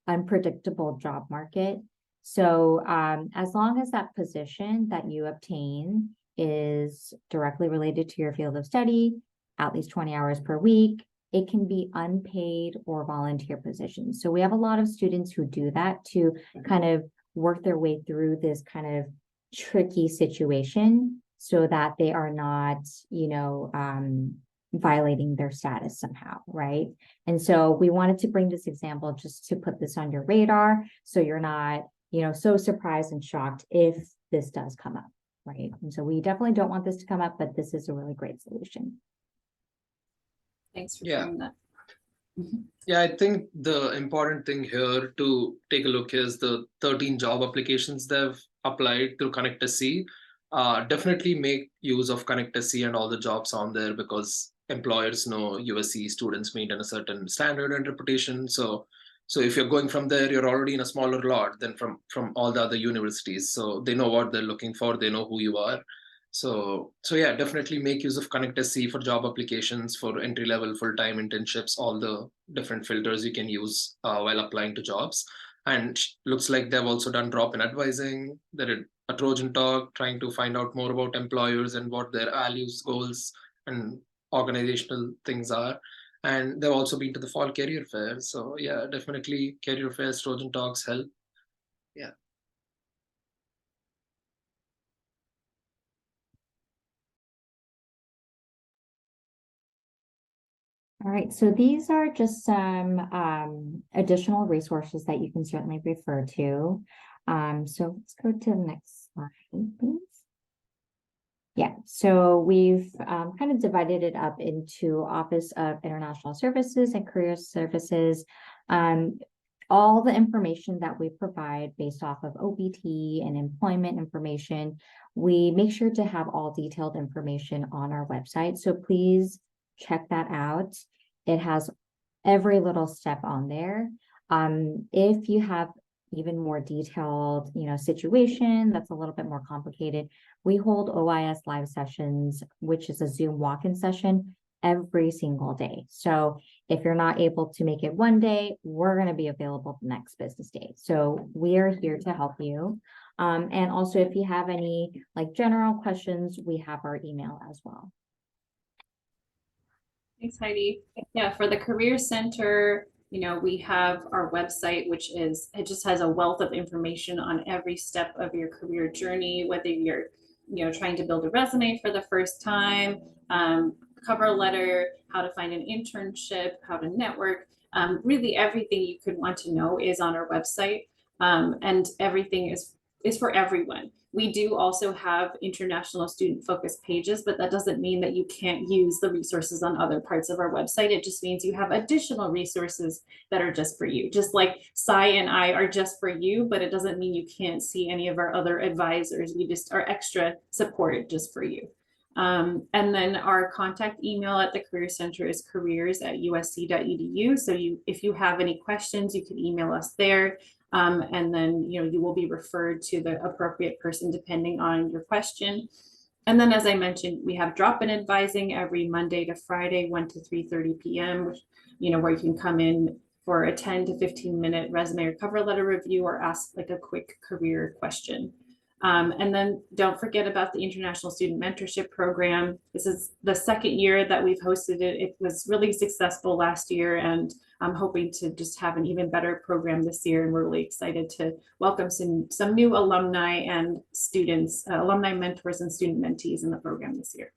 unpredictable job market. So as long as that position that you obtain is directly related to your field of study, at least 20 hours per week, it can be unpaid or volunteer positions. So we have a lot of students who do that to kind of work their way through this kind of tricky situation so that they are not, violating their status somehow, right? And so we wanted to bring this example just to put this on your radar so you're not, so surprised and shocked if this does come up, right? And so we definitely don't want this to come up, but this is a really great solution. Thanks for Yeah. sharing that. Yeah, I think the important thing here to take a look is the 13 job applications they've applied through Connect SC. Definitely make use of Connect SC and all the jobs on there because employers know USC students meet in a certain standard and reputation. So if you're going from there, you're already in a smaller lot than from all the other universities. So they know what they're looking for. They know who you are. So yeah, definitely make use of Connect SC for job applications, for entry-level, full-time internships, all the different filters you can use while applying to jobs. And looks like they've also done drop-in advising. They did a Trojan talk, trying to find out more about employers and what their values, goals, and organizational things are. And they've also been to the fall career fair. So yeah, definitely career fairs, Trojan talks help. Yeah. All right, so these are just some additional resources that you can certainly refer to. So let's go to the next slide, please. Yeah, so we've kind of divided it up into Office of International Services and Career Services. All the information that we provide based off of OPT and employment information, we make sure to have all detailed information on our website. So please check that out. It has every little step on there. If you have even more detailed, situation that's a little bit more complicated, we hold OIS live sessions, which is a Zoom walk-in session every single day. So if you're not able to make it one day, we're going to be available the next business day. So we are here to help you. And also if you have any general questions, we have our email as well. Thanks, Heidi. Yeah, for the Career Center, we have our website, it just has a wealth of information on every step of your career journey, whether you're, trying to build a resume for the first time, cover letter, how to find an internship, how to network. Really everything you could want to know is on our website, and everything is for everyone. We do also have international student focused pages, but that doesn't mean that you can't use the resources on other parts of our website. It just means you have additional resources that are just for you. Just like Sai and I are just for you, but it doesn't mean you can't see any of our other advisors. We just are extra supported just for you. And then our contact email at the Career Center is careers@usc.edu. So if you have any questions, you can email us there. And then, you will be referred to the appropriate person depending on your question. And then, as I mentioned, we have drop-in advising every Monday to Friday, 1 to 3:30 p.m., which, where you can come in for a 10 to 15-minute resume or cover letter review or ask a quick career question. And then don't forget about the International Student Mentorship Program. This is the second year that we've hosted it. It was really successful last year, and I'm hoping to just have an even better program this year. And we're really excited to welcome some new alumni and students, alumni mentors and student mentees in the program this year.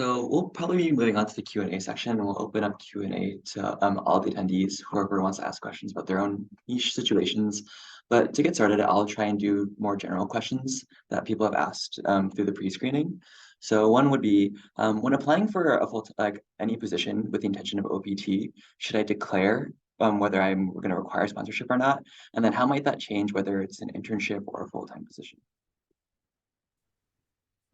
So we'll probably be moving on to the Q&A section, and we'll open up Q&A to all the attendees, whoever wants to ask questions about their own niche situations. But to get started, I'll try and do more general questions that people have asked through the pre-screening. So one would be, when applying for a any position with the intention of OPT, should I declare whether I'm going to require sponsorship or not? And then how might that change whether it's an internship or a full-time position?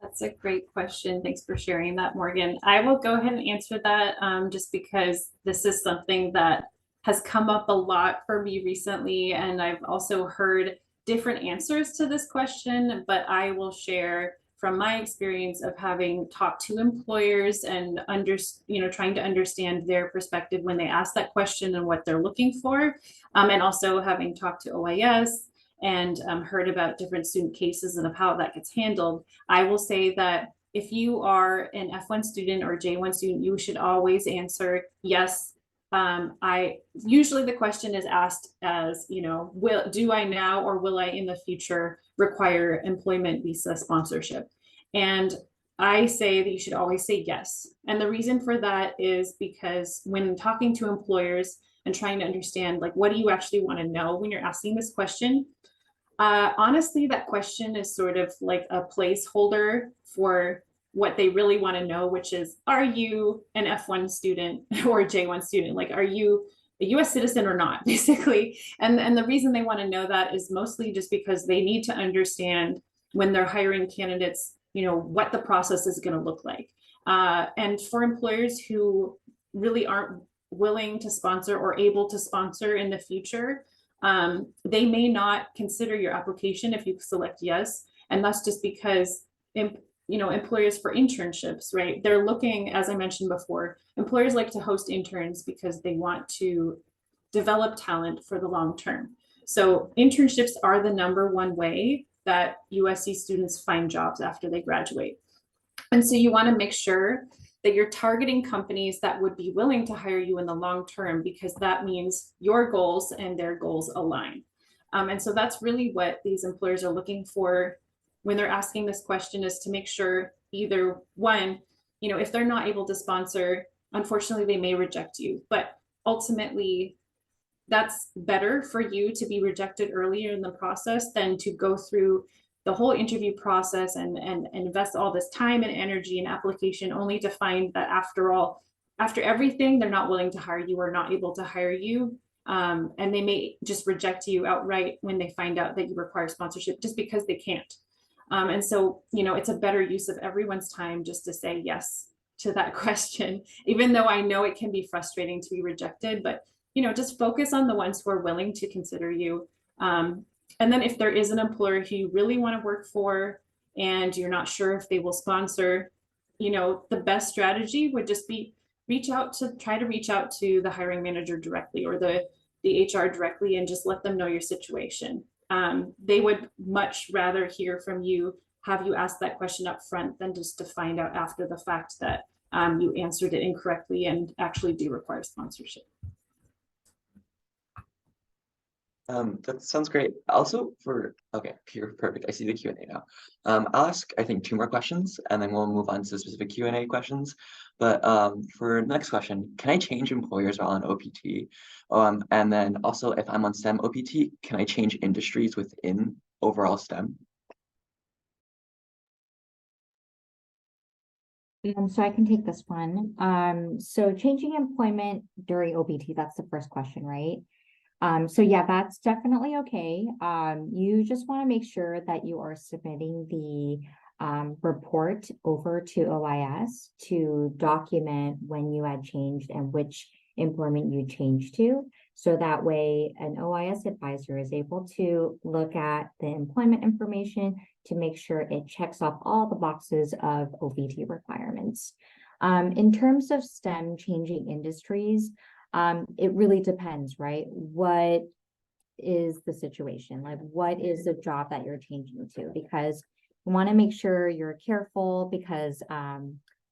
That's a great question. Thanks for sharing that, Morgan. I will go ahead and answer that just because this is something that has come up a lot for me recently. And I've also heard different answers to this question, but I will share from my experience of having talked to employers and trying to understand their perspective when they ask that question and what they're looking for. And also having talked to OIS and heard about different student cases and of how that gets handled. I will say that if you are an F1 student or J1 student, you should always answer yes. Usually the question is asked as, do I now or will I in the future require employment visa sponsorship? And I say that you should always say yes. And the reason for that is because when talking to employers and trying to understand, what do you actually want to know when you're asking this question? Honestly, that question is sort of like a placeholder for what they really want to know, which is, are you an F1 student or a J1 student? Are you a US citizen or not, basically? And the reason they want to know that is mostly just because they need to understand when they're hiring candidates, what the process is going to look like. And for employers who really aren't willing to sponsor or able to sponsor in the future, they may not consider your application if you select yes. And that's just because, employers for internships, right? They're looking, as I mentioned before, employers like to host interns because they want to develop talent for the long term. So internships are the #1 way that USC students find jobs after they graduate. And so you want to make sure that you're targeting companies that would be willing to hire you in the long term, because that means your goals and their goals align. And so that's really what these employers are looking for when they're asking this question, is to make sure either one, if they're not able to sponsor, unfortunately, they may reject you. But ultimately, that's better for you to be rejected earlier in the process than to go through the whole interview process and invest all this time and energy and application only to find that after everything, they're not willing to hire you or not able to hire you. And they may just reject you outright when they find out that you require sponsorship just because they can't. And so, it's a better use of everyone's time just to say yes to that question, even though I know it can be frustrating to be rejected, but, just focus on the ones who are willing to consider you. And then if there is an employer who you really want to work for and you're not sure if they will sponsor, the best strategy would just be try to reach out to the hiring manager directly or the HR directly and just let them know your situation. They would much rather hear from you, have you ask that question up front than just to find out after the fact that you answered it incorrectly and actually do require sponsorship. That sounds great. Also okay, here, perfect. I see the Q&A now. I'll ask, I think, 2 more questions, and then we'll move on to specific Q&A questions. But for the next question, can I change employers while on OPT? And then also, if I'm on STEM OPT, can I change industries within overall STEM? So I can take this one. So changing employment during OPT, that's the first question, right? So yeah, that's definitely okay. You just want to make sure that you are submitting the report over to OIS to document when you had changed and which employment you changed to. So that way an OIS advisor is able to look at the employment information to make sure it checks off all the boxes of OPT requirements. In terms of STEM changing industries, it really depends, right? What is the situation? Like, what is the job that you're changing to? Because you want to make sure you're careful because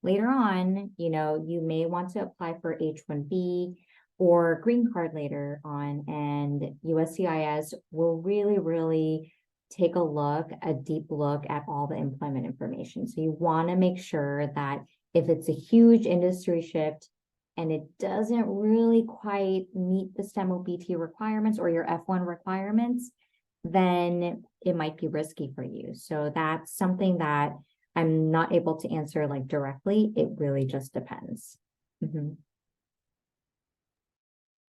later on, you may want to apply for H-1B or green card later on, and USCIS will really, really take a deep look at all the employment information. So you want to make sure that if it's a huge industry shift, and it doesn't really quite meet the STEM OPT requirements or your F1 requirements, then it might be risky for you. So that's something that I'm not able to answer like directly. It really just depends.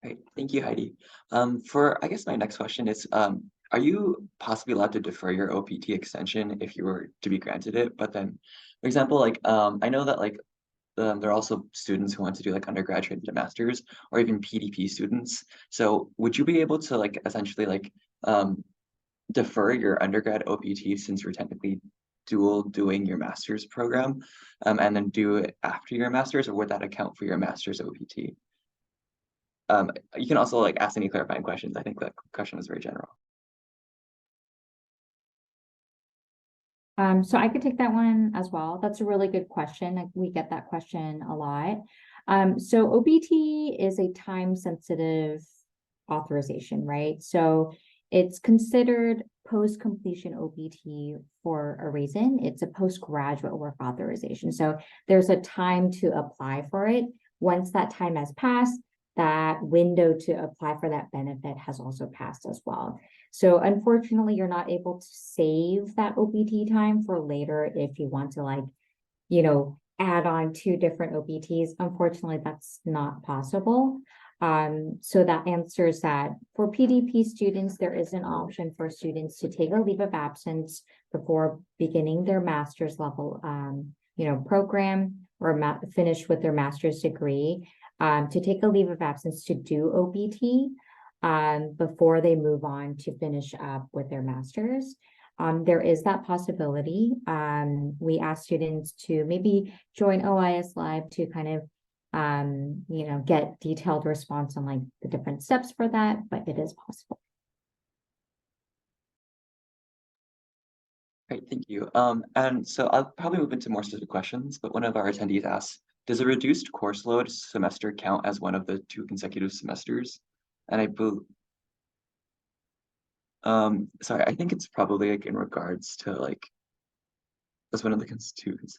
Great, thank you, Heidi. For, I guess my next question is, are you possibly allowed to defer your OPT extension if you were to be granted it? But then, for example, like, I know that like, there are also students who want to do like undergraduate and masters or even PDP students. So would you be able to like essentially like defer your undergrad OPT since you're technically dual doing your master's program and then do it after your master's, or would that account for your master's OPT? You can also like ask any clarifying questions. I think that question was very general. So I could take that one as well. That's a really good question. Like, we get that question a lot. So OPT is a time-sensitive authorization, right? So it's considered post-completion OPT for a reason. It's a postgraduate work authorization. So there's a time to apply for it. Once that time has passed, that window to apply for that benefit has also passed as well. So unfortunately, you're not able to save that OPT time for later if you want to like, add on 2 different OPTs. Unfortunately, that's not possible. So that answers that. For PDP students, there is an option for students to take a leave of absence before beginning their master's level, program or finish with their master's degree, to take a leave of absence to do OPT before they move on to finish up with their master's. There is that possibility. We ask students to maybe join OIS Live to kind of, get detailed response on like the different steps for that, but it is possible. Great, thank you. And so I'll probably move into more specific questions, but one of our attendees asked, does a reduced course load semester count as one of the 2 consecutive semesters? And I believe, sorry, I think it's probably like in regards to like, as one of the constituents.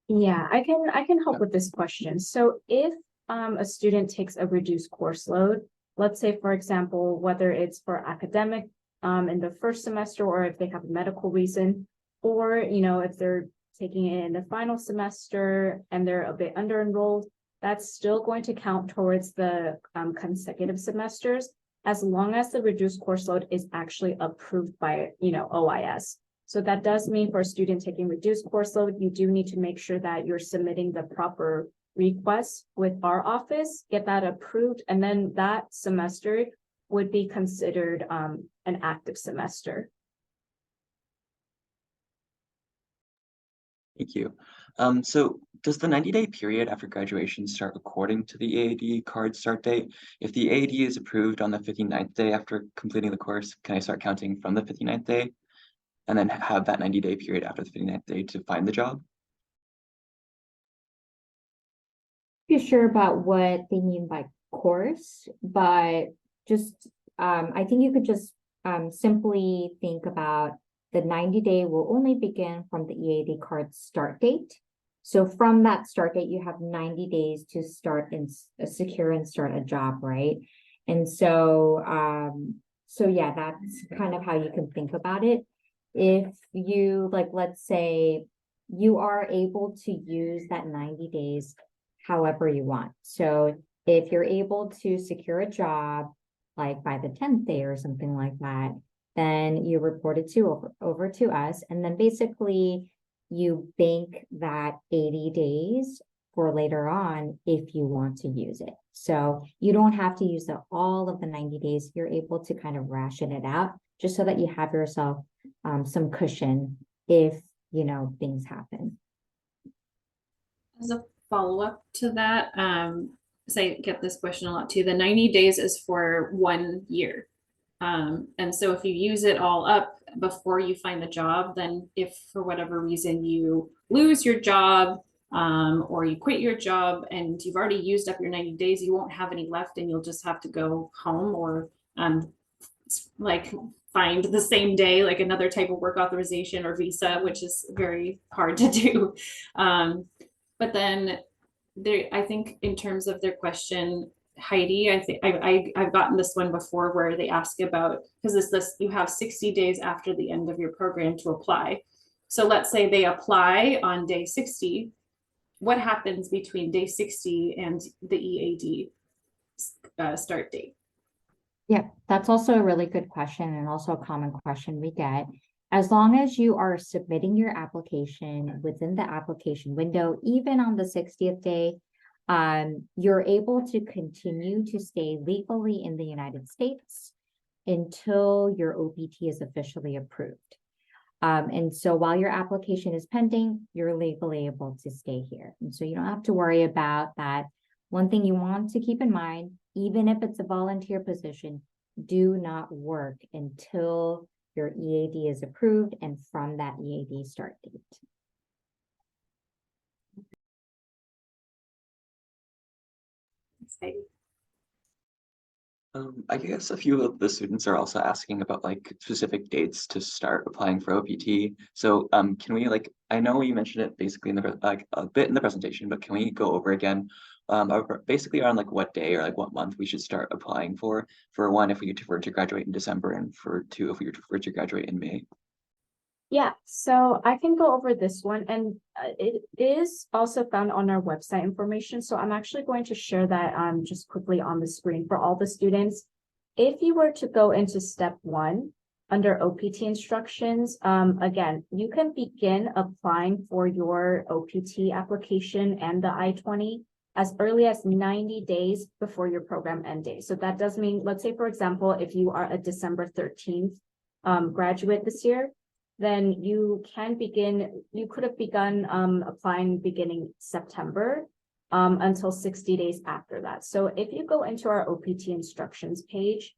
Yeah, I can help with this question. So if a student takes a reduced course load, let's say, for example, whether it's for academic in the first semester, or if they have a medical reason, or if they're taking it in the final semester and they're a bit under enrolled, that's still going to count towards the consecutive semesters, as long as the reduced course load is actually approved by OIS. So that does mean for a student taking reduced course load, you do need to make sure that you're submitting the proper request with our office, get that approved, and then that semester would be considered an active semester. Thank you. So does the 90-day period after graduation start according to the EAD card start date? If the EAD is approved on the 59th day after completing the course, can I start counting from the 59th day? And then have that 90-day period after the 59th day to find the job? Be sure about what they mean by course, but just I think you could just simply think about the 90-day will only begin from the EAD card start date. So from that start date, you have 90 days to start and secure and start a job, right? And so yeah, that's kind of how you can think about it. If you let's say you are able to use that 90 days however you want. So if you're able to secure a job like by the 10th day or something like that, then you report it over to us, and then basically you bank that 80 days for later on if you want to use it. So you don't have to use all of the 90 days. You're able to kind of ration it out just so that you have yourself some cushion if things happen. As a follow-up to that, because I get this question a lot too, the 90 days is for 1 year. And so if you use it all up before you find the job, then if for whatever reason you lose your job, or you quit your job and you've already used up your 90 days, you won't have any left and you'll just have to go home or like find the same day like another type of work authorization or visa, which is very hard to do. But then I think in terms of their question, Heidi, I think I've gotten this one before where they ask about, because this you have 60 days after the end of your program to apply. So let's say they apply on day 60. What happens between day 60 and the EAD start date? Yeah, that's also a really good question and also a common question we get. As long as you are submitting your application within the application window, even on the 60th day, you're able to continue to stay legally in the United States until your OPT is officially approved. And so while your application is pending, you're legally able to stay here. And so you don't have to worry about that. One thing you want to keep in mind, even if it's a volunteer position, do not work until your EAD is approved and from that EAD start date. I guess a few of the students are also asking about like specific dates to start applying for OPT. So can we I know you mentioned it basically in the a bit in the presentation, but can we go over again basically on what day or what month we should start applying for one if we were to graduate in December, and for two if we were to graduate in May? Yeah, so I can go over this one, and it is also found on our website information. So I'm actually going to share that just quickly on the screen for all the students. If you were to go into step 1 under OPT instructions, again, you can begin applying for your OPT application and the I-20 as early as 90 days before your program end date. So that does mean, let's say, for example, if you are a December 13th graduate this year, then you could have begun applying beginning September until 60 days after that. So if you go into our OPT instructions page,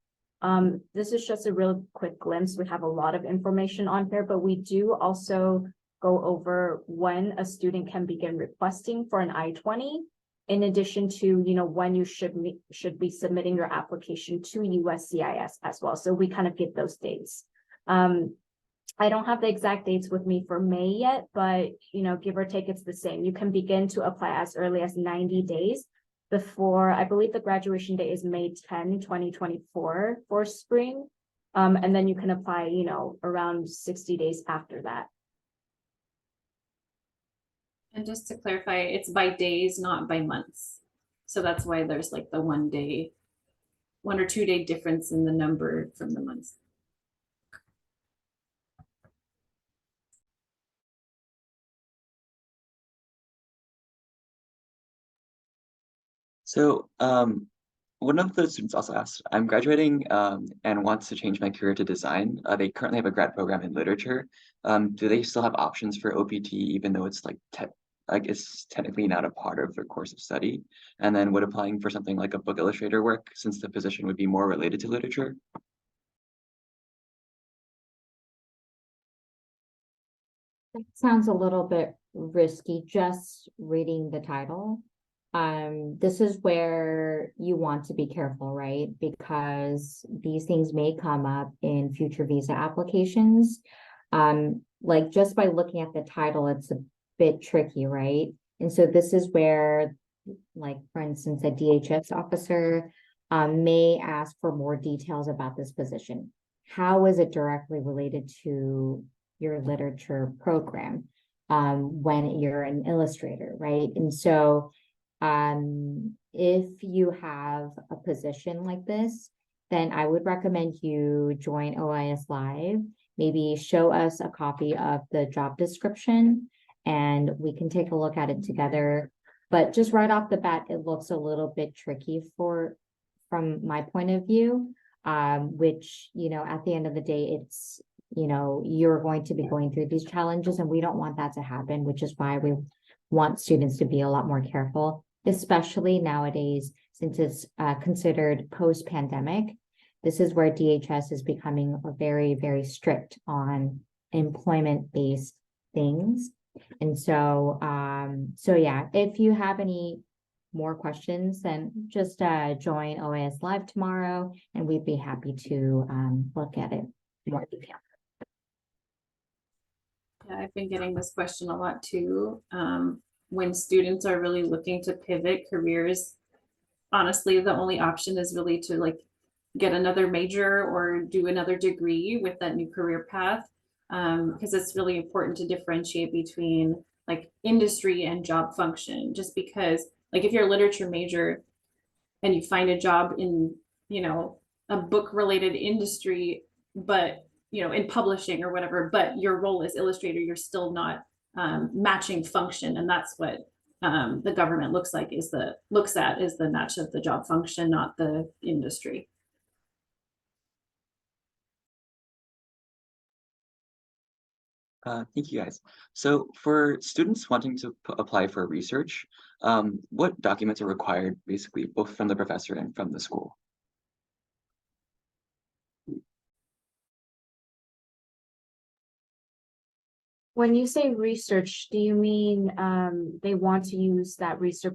this is just a real quick glimpse. We have a lot of information on here, but we do also go over when a student can begin requesting for an I-20, in addition to, when you should be submitting your application to USCIS as well. So we kind of get those dates. I don't have the exact dates with me for May yet, but give or take, it's the same. You can begin to apply as early as 90 days before, I believe the graduation date is May 10, 2024 for spring. And then you can apply, around 60 days after that. And just to clarify, it's by days, not by months. So that's why there's the 1 or 2 day difference in the number from the months. So, one of the students also asked, I'm graduating and wants to change my career to design. They currently have a grad program in literature. Do they still have options for OPT, even though it's like it's technically not a part of their course of study? And then would applying for something like a book illustrator work, since the position would be more related to literature? That sounds a little bit risky, just reading the title. This is where you want to be careful, right? Because these things may come up in future visa applications. Like just by looking at the title, it's a bit tricky, right? And so this is where, like, for instance, a DHS officer may ask for more details about this position. How is it directly related to your literature program when you're an illustrator, right? And so if you have a position like this, then I would recommend you join OIS Live, maybe show us a copy of the job description and we can take a look at it together. But just right off the bat, it looks a little bit tricky from my point of view, which, you know, at the end of the day, it's, you know, you're going to be going through these challenges and we don't want that to happen, which is why we want students to be a lot more careful, especially nowadays, since it's considered post-pandemic. This is where DHS is becoming very, very strict on employment-based things. And so, so yeah, if you have any more questions, then just join OIS Live tomorrow and we'd be happy to look at it in more detail. Yeah, I've been getting this question a lot too. When students are really looking to pivot careers, honestly, the only option is really to like get another major or do another degree with that new career path. Because it's really important to differentiate between like industry and job function, just because like if you're a literature major and you find a job in, you know, a book related industry, but you know, in publishing or whatever, but your role as illustrator, you're still not matching function. And that's what the government looks at is the match of the job function, not the industry. Thank you guys. So for students wanting to apply for research, what documents are required basically both from the professor and from the school? When you say research, do you mean they want to use that research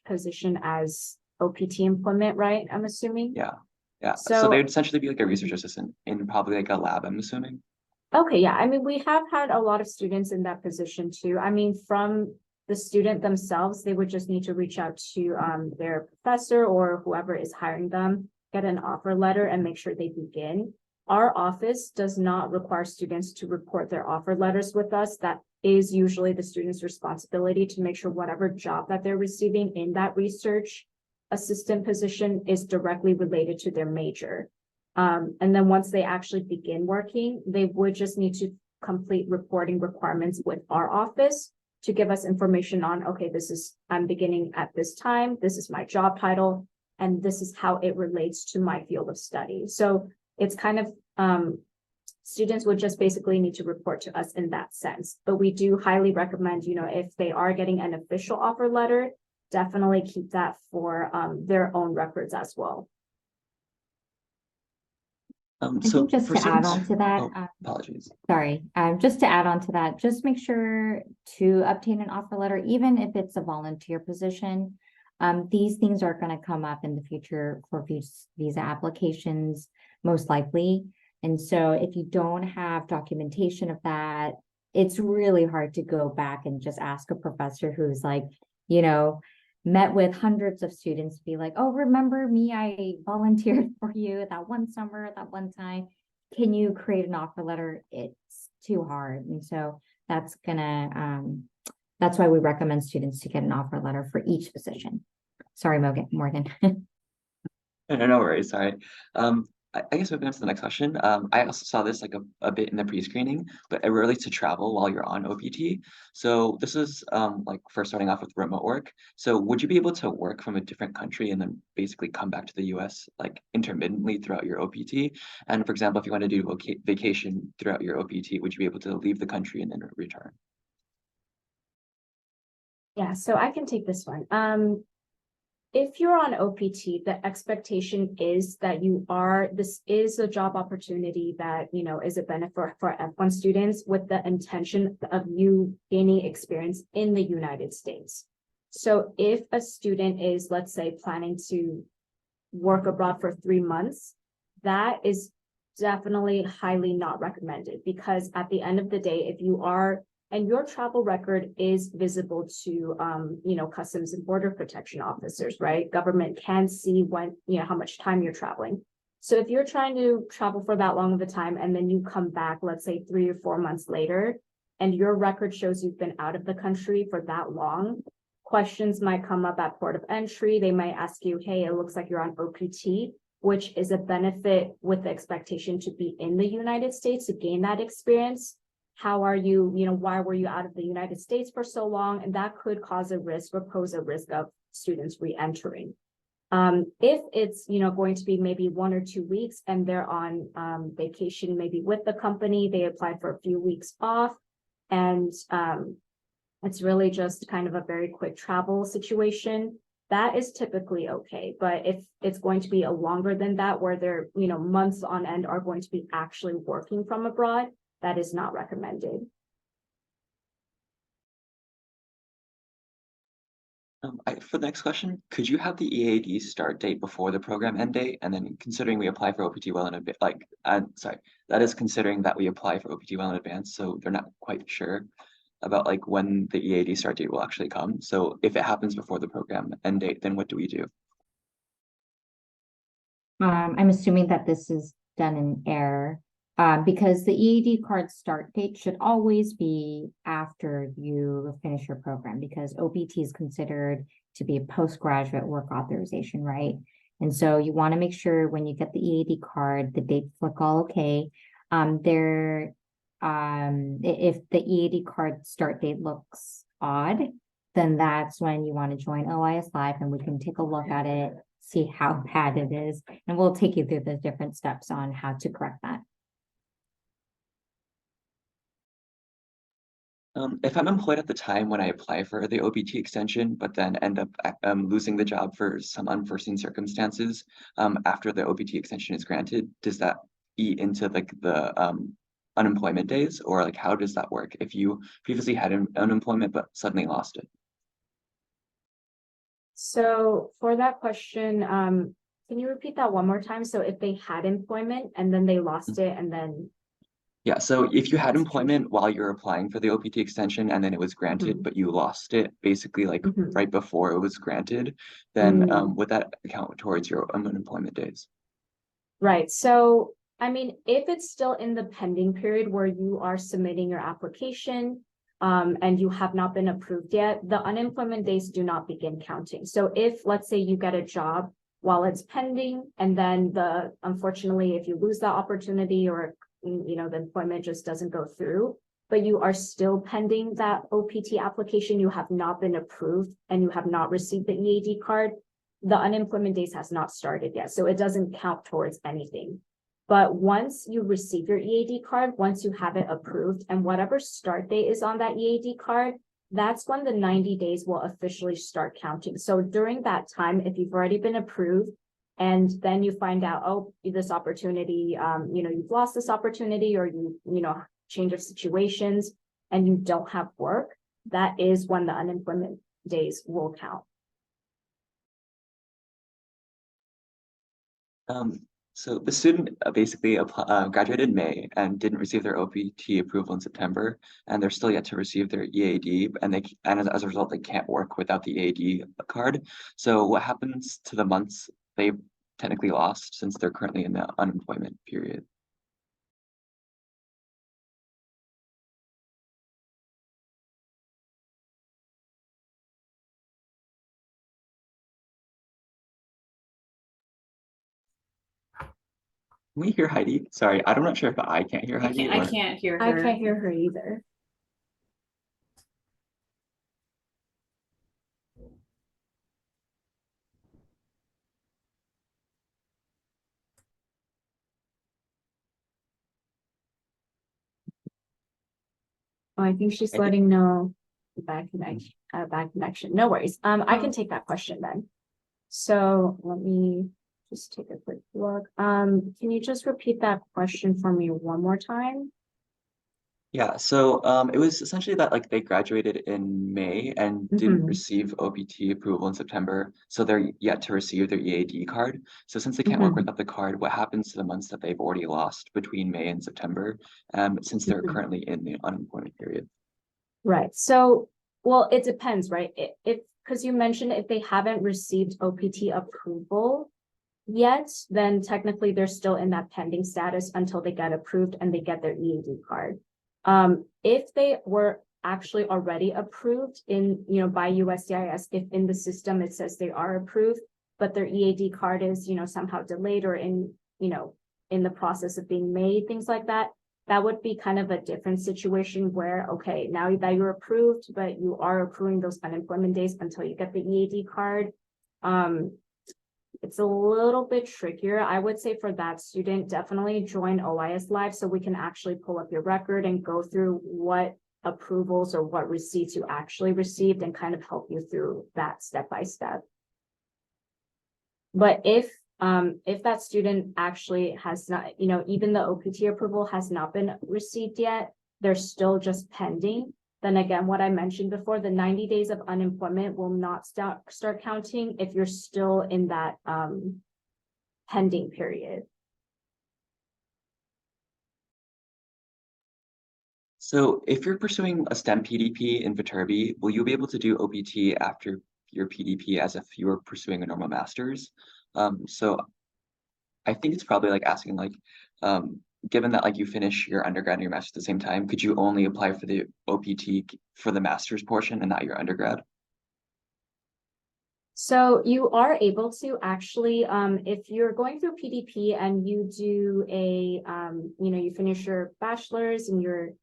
position as OPT employment, right? I'm assuming. Yeah. So So- they would essentially be like a research assistant in probably like a lab, I'm assuming. Okay, yeah, I mean, we have had a lot of students in that position too. I mean, from the student themselves, they would just need to reach out to their professor or whoever is hiring them, get an offer letter and make sure they begin. Our office does not require students to report their offer letters with us. That is usually the student's responsibility to make sure whatever job that they're receiving in that research assistant position is directly related to their major. And then once they actually begin working, they would just need to complete reporting requirements with our office to give us information on, okay, I'm beginning at this time, this is my job title, and this is how it relates to my field of study. So it's kind of, students would just basically need to report to us in that sense. But we do highly recommend, you know, if they are getting an official offer letter, definitely keep that for their own records as well. I So think just for to add students, on to that, oh, apologies. sorry, just to add on to that, just make sure to obtain an offer letter, even if it's a volunteer position. These things are going to come up in the future for visa applications, most likely. And so if you don't have documentation of that, it's really hard to go back and just ask a professor who's like, you know, met with hundreds of students, be like, oh, remember me, I volunteered for you that one summer, that one time. Can you create an offer letter? It's too hard. And so that's why we recommend students to get an offer letter for each position. Sorry, Morgan. No worries, sorry. I guess moving on to the next question. I also saw this like a bit in the pre-screening, but it relates to travel while you're on OPT. So this is like first starting off with remote work. So would you be able to work from a different country and then basically come back to the US like intermittently throughout your OPT? And for example, if you want to do vacation throughout your OPT, would you be able to leave the country and then return? Yeah, so I can take this one. If you're on OPT, the expectation is that this is a job opportunity that, is a benefit for F1 students with the intention of you gaining experience in the United States. So if a student is, let's say, planning to work abroad for 3 months, that is definitely highly not recommended, because at the end of the day, if you are and your travel record is visible to Customs and Border Protection officers, right? Government can see when, how much time you're traveling. So if you're trying to travel for that long of a time and then you come back, let's say 3 or 4 months later, and your record shows you've been out of the country for that long, questions might come up at port of entry. They might ask you, hey, it looks like you're on OPT, which is a benefit with the expectation to be in the United States to gain that experience. How are you, why were you out of the United States for so long? And that could cause a risk or pose a risk of students re-entering. If it's, going to be maybe 1 or 2 weeks and they're on vacation, maybe with the company, they applied for a few weeks off, and it's really just kind of a very quick travel situation, that is typically okay. But if it's going to be a longer than that, where they're, months on end are going to be actually working from abroad, that is not recommended. For the next question, could you have the EAD start date before the program end date? And then considering we apply for OPT well in advance, that is considering that we apply for OPT well in advance, so they're not quite sure about like when the EAD start date will actually come. So if it happens before the program end date, then what do we do? I'm assuming that this is done in error, because the EAD card start date should always be after you finish your program, because OPT is considered to be a postgraduate work authorization, right? And so you want to make sure when you get the EAD card, the dates look all okay. If the EAD card start date looks odd, then that's when you want to join OIS Live and we can take a look at it, see how bad it is, and we'll take you through the different steps on how to correct that. If I'm employed at the time when I apply for the OPT extension, but then end up losing the job for some unforeseen circumstances after the OPT extension is granted, does that eat into like the unemployment days, or like how does that work if you previously had unemployment but suddenly lost it? So for that question, can you repeat that one more time? So if they had employment and then they lost it, and then Yeah, so if you had That's employment while you're applying for the OPT extension and then it was granted, Mhm. but you lost it basically like Mhm. right before it was granted, then Mm. would that account towards your unemployment days? Right. So, I mean, if it's still in the pending period where you are submitting your application, and you have not been approved yet, the unemployment days do not begin counting. So if, let's say, you get a job while it's pending, and then unfortunately, if you lose that opportunity, or, the employment just doesn't go through, but you are still pending that OPT application, you have not been approved, and you have not received the EAD card, the unemployment days has not started yet, so it doesn't count towards anything. But once you receive your EAD card, once you have it approved, and whatever start date is on that EAD card, that's when the 90 days will officially start counting. So during that time, if you've already been approved, and then you find out, oh, this opportunity, you've lost this opportunity, or change of situations, and you don't have work, that is when the unemployment days will count. So the student basically graduated in May and didn't receive their OPT approval in September, and they're still yet to receive their EAD, and as a result, they can't work without the EAD card. So what happens to the months they've technically lost since they're currently in the unemployment period? Can we hear Heidi? Sorry, I'm not sure if I can't hear Heidi I or. can't hear I her. can't hear her either. Oh, I think she's I think- letting know bad connection. No worries. I can take that question then. So let me just take a quick look. Can you just repeat that question for me one more time? Yeah, so it was essentially that like they graduated in May and didn't Mhm. receive OPT approval in September, so they're yet to receive their EAD card. So since they can't work Mhm. without the card, what happens to the months that they've already lost between May and September, since they're Mhm. currently in the unemployment period? Right. So, well, it depends, right? Because you mentioned if they haven't received OPT approval yet, then technically they're still in that pending status until they get approved and they get their EAD card. If they were actually already approved in, by USCIS, if in the system it says they are approved, but their EAD card is, somehow delayed or in the process of being made, things like that, that would be kind of a different situation where, okay, now that you're approved, but you are accruing those unemployment days until you get the EAD card. It's a little bit trickier. I would say for that student, definitely join OIS Live so we can actually pull up your record and go through what approvals or what receipts you actually received and kind of help you through that step by step. But if that student actually has not, even the OPT approval has not been received yet, they're still just pending. Then again, what I mentioned before, the 90 days of unemployment will not start counting if you're still in that pending period. So if you're pursuing a STEM PDP in Viterbi, will you be able to do OPT after your PDP as if you were pursuing a normal master's? So I think it's probably like asking like, given that like you finish your undergrad and your master's at the same time, could you only apply for the OPT for the master's portion and not your undergrad? So you are able to actually, if you're going through PDP and you do you finish your bachelor's and you're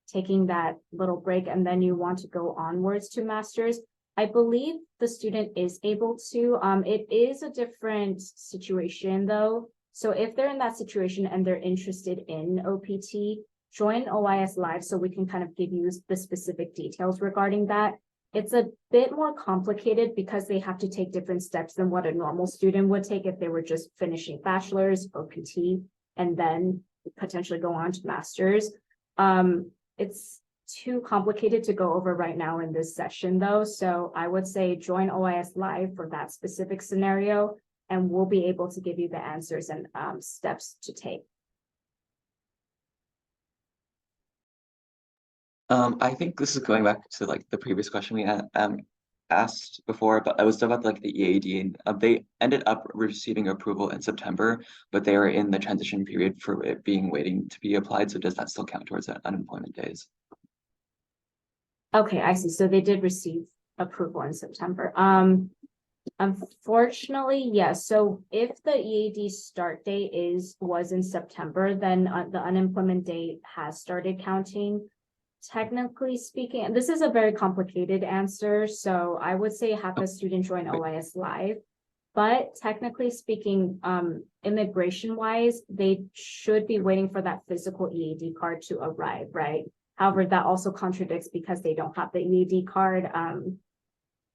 taking that little break and then you want to go onwards to master's, I believe the student is able to. It is a different situation though. So if they're in that situation and they're interested in OPT, join OIS Live so we can kind of give you the specific details regarding that. It's a bit more complicated because they have to take different steps than what a normal student would take if they were just finishing bachelor's, OPT, and then potentially go on to master's. It's too complicated to go over right now in this session though. So I would say join OIS Live for that specific scenario, and we'll be able to give you the answers and steps to take. I think this is going back to like the previous question we had asked before, but I was about like the EAD, and they ended up receiving approval in September, but they are in the transition period for it being waiting to be applied. So does that still count towards the unemployment days? Okay, I see. So they did receive approval in September. Unfortunately, yes. So if the EAD start date was in September, then the unemployment date has started counting. Technically speaking, and this is a very complicated answer, so I would say have the student join OIS Live. But technically speaking, immigration wise, they should be waiting for that physical EAD card to arrive, right? However, that also contradicts because they don't have the EAD card.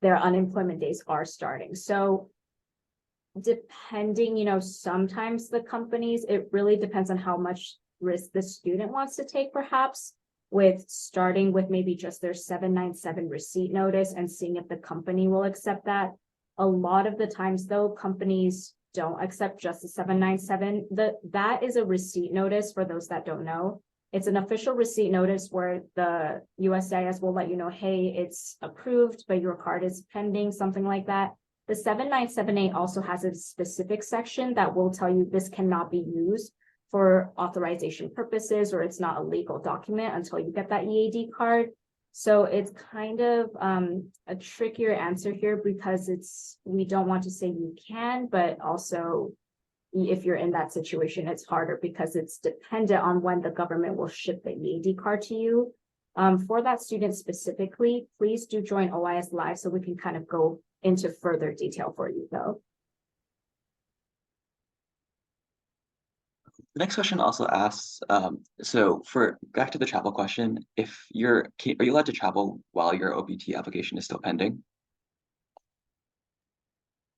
Their unemployment days are starting. So depending, sometimes the companies, it really depends on how much risk the student wants to take, perhaps, with starting with maybe just their 797 receipt notice and seeing if the company will accept that. A lot of the times though, companies don't accept just the 797. That is a receipt notice for those that don't know. It's an official receipt notice where the USCIS will let you know, hey, it's approved, but your card is pending, something like that. The 7978 also has a specific section that will tell you this cannot be used for authorization purposes, or it's not a legal document until you get that EAD card. So it's kind of a trickier answer here because we don't want to say you can, but also, if you're in that situation, it's harder because it's dependent on when the government will ship the EAD card to you. For that student specifically, please do join OIS Live so we can kind of go into further detail for you though. The next question also asks, so for back to the travel question, are you allowed to travel while your OPT application is still pending?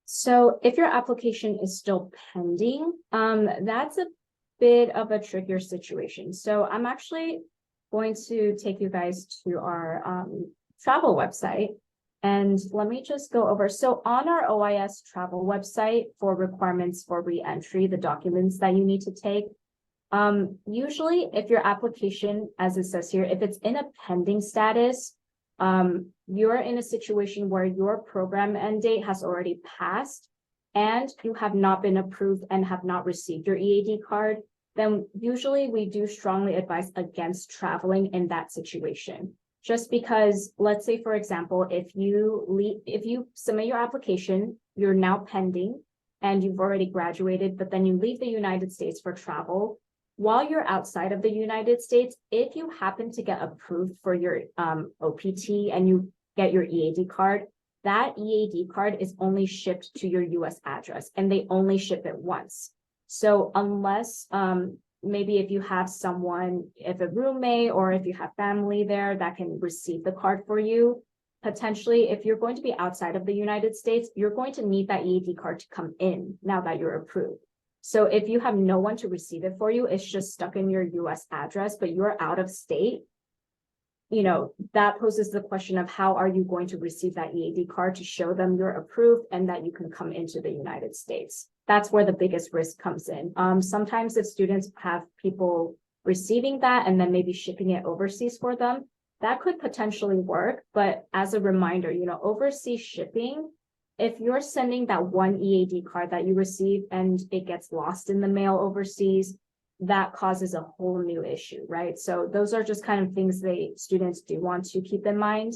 So if your application is still pending, that's a bit of a trickier situation. So I'm actually going to take you guys to our travel website. And let me just go over. So on our OIS travel website for requirements for re-entry, the documents that you need to take, usually if your application, as it says here, if it's in a pending status, you're in a situation where your program end date has already passed and you have not been approved and have not received your EAD card, then usually we do strongly advise against traveling in that situation. Just because, let's say, for example, if you submit your application, you're now pending and you've already graduated, but then you leave the United States for travel. While you're outside of the United States, if you happen to get approved for your OPT and you get your EAD card, that EAD card is only shipped to your US address and they only ship it once. So unless maybe if you have someone, if a roommate or if you have family there that can receive the card for you, potentially if you're going to be outside of the United States, you're going to need that EAD card to come in now that you're approved. So if you have no one to receive it for you, it's just stuck in your US address, but you're out of state, you know, that poses the question of how are you going to receive that EAD card to show them you're approved and that you can come into the United States. That's where the biggest risk comes in. Sometimes if students have people receiving that and then maybe shipping it overseas for them, that could potentially work. But as a reminder, you know, overseas shipping, if you're sending that one EAD card that you receive and it gets lost in the mail overseas, that causes a whole new issue, right? So those are just kind of things students do want to keep in mind.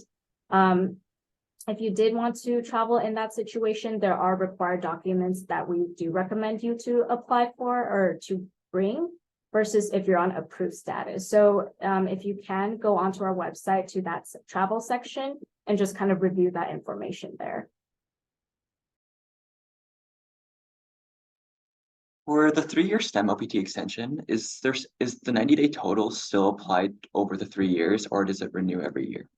If you did want to travel in that situation, there are required documents that we do recommend you to apply for or to bring versus if you're on approved status. So if you can go onto our website to that travel section and just kind of review that information there. For the 3-year STEM OPT extension, is the 90-day total still applied over the 3 years or does it renew every year?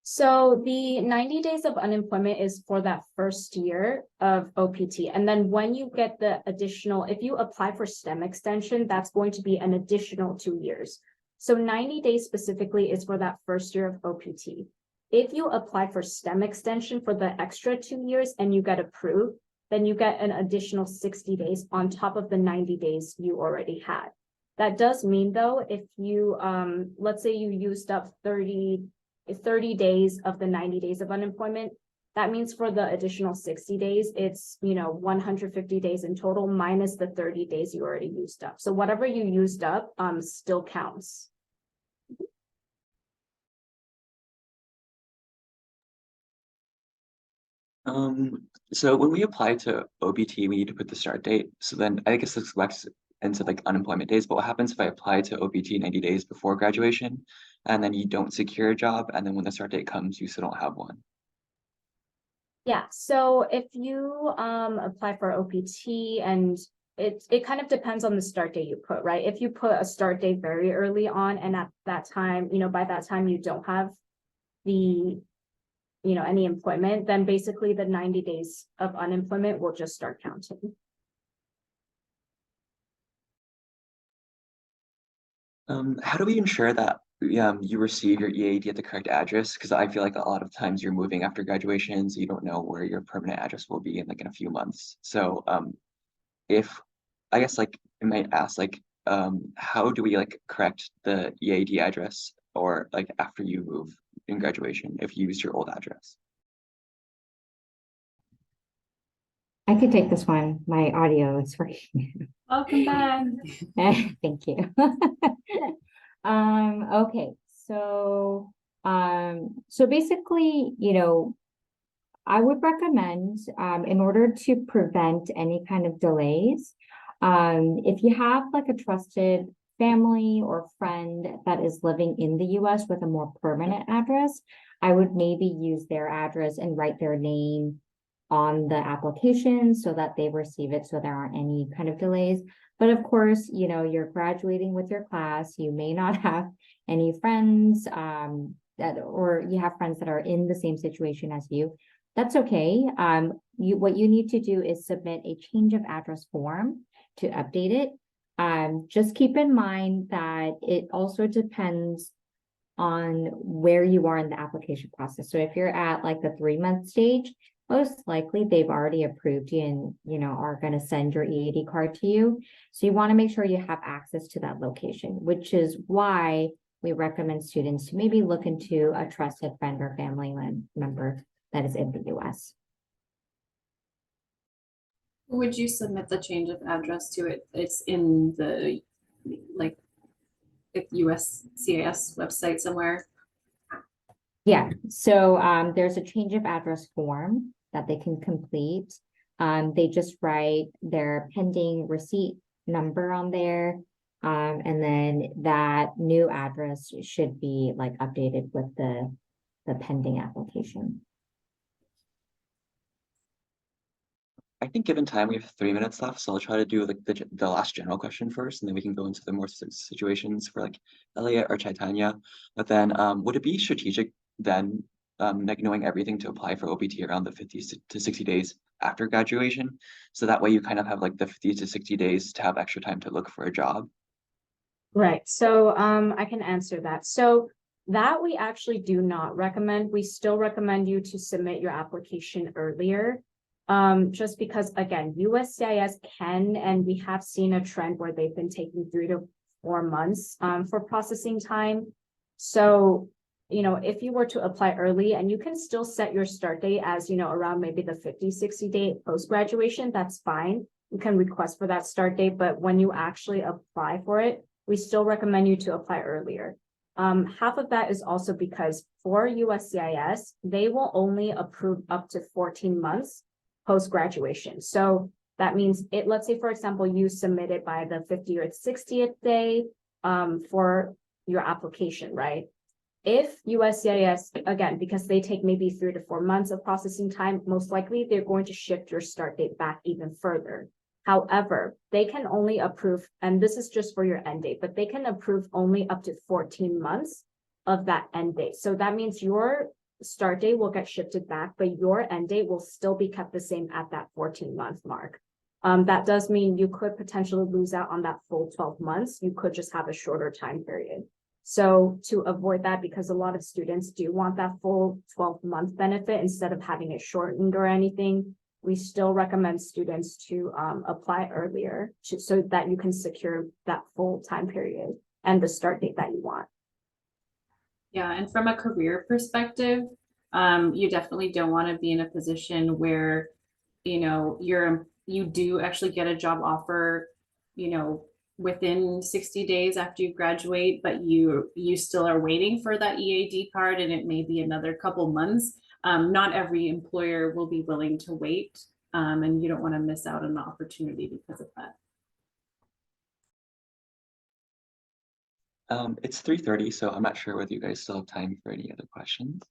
So the 90 days of unemployment is for that first year of OPT. And then when you get the additional, if you apply for STEM extension, that's going to be an additional 2 years. So 90 days specifically is for that first year of OPT. If you apply for STEM extension for the extra 2 years and you get approved, then you get an additional 60 days on top of the 90 days you already had. That does mean though, if you, let's say you used up 30 days of the 90 days of unemployment, that means for the additional 60 days, it's, 150 days in total minus the 30 days you already used up. So whatever you used up still counts. So when we apply to OPT, we need to put the start date. So then I guess this wax into like unemployment days, but what happens if I apply to OPT 90 days before graduation and then you don't secure a job and then when the start date comes, you still don't have one? Yeah, so if you apply for OPT and it kind of depends on the start date you put, right? If you put a start date very early on and at that time, by that time you don't have the any employment, then basically the 90 days of unemployment will just start counting. How do we ensure that you receive your EAD at the correct address? Because I feel like a lot of times you're moving after graduation, so you don't know where your permanent address will be in a few months. So if I guess it might ask how do we correct the EAD address or after you move in graduation if you use your old address? I could take this one. My audio is working. Welcome back. Thank you. Okay, so basically, I would recommend, in order to prevent any kind of delays, if you have like a trusted family or friend that is living in the US with a more permanent address, I would maybe use their address and write their name on the application so that they receive it so there aren't any kind of delays. But of course, you know, you're graduating with your class, you may not have any friends or you have friends that are in the same situation as you. That's okay. What you need to do is submit a change of address form to update it. Just keep in mind that it also depends on where you are in the application process. So if you're at like the 3-month stage, most likely they've already approved you and, you know, are going to send your EAD card to you. So you want to make sure you have access to that location, which is why we recommend students to maybe look into a trusted friend or family member that is in the US. Would you submit the change of address to it? It's in the like USCIS website somewhere. Yeah, so there's a change of address form that they can complete. They just write their pending receipt number on there. And then that new address should be like updated with the pending application. I think given time, we have 3 minutes left, so I'll try to do like the last general question first, and then we can go into the more situations for like Elliot or Chaitanya. But then, would it be strategic then, like knowing everything to apply for OPT around the 50 to 60 days after graduation, so that way you kind of have like the 50 to 60 days to have extra time to look for a job? Right, so I can answer that. So that we actually do not recommend. We still recommend you to submit your application earlier. Just because again, USCIS can, and we have seen a trend where they've been taking 3 to 4 months for processing time. So, you know, if you were to apply early, and you can still set your start date as, you know, around maybe the 50, 60 day post-graduation, that's fine. You can request for that start date, but when you actually apply for it, we still recommend you to apply earlier. Half of that is also because for USCIS, they will only approve up to 14 months post-graduation. So that means let's say, for example, you submitted by the 50th or 60th day for your application, right? If USCIS, again, because they take maybe 3 to 4 months of processing time, most likely they're going to shift your start date back even further. However, they can only approve, and this is just for your end date, but they can approve only up to 14 months of that end date. So that means your start date will get shifted back, but your end date will still be kept the same at that 14-month mark. That does mean you could potentially lose out on that full 12 months. You could just have a shorter time period. So to avoid that, because a lot of students do want that full 12-month benefit instead of having it shortened or anything, we still recommend students to apply earlier so that you can secure that full time period and the start date that you want. Yeah, and from a career perspective, you definitely don't want to be in a position where, you know, you do actually get a job offer, you know, within 60 days after you graduate, but you still are waiting for that EAD card, and it may be another couple months. Not every employer will be willing to wait, and you don't want to miss out on the opportunity because of that. It's 3:30, so I'm not sure whether you guys still have time for any other questions.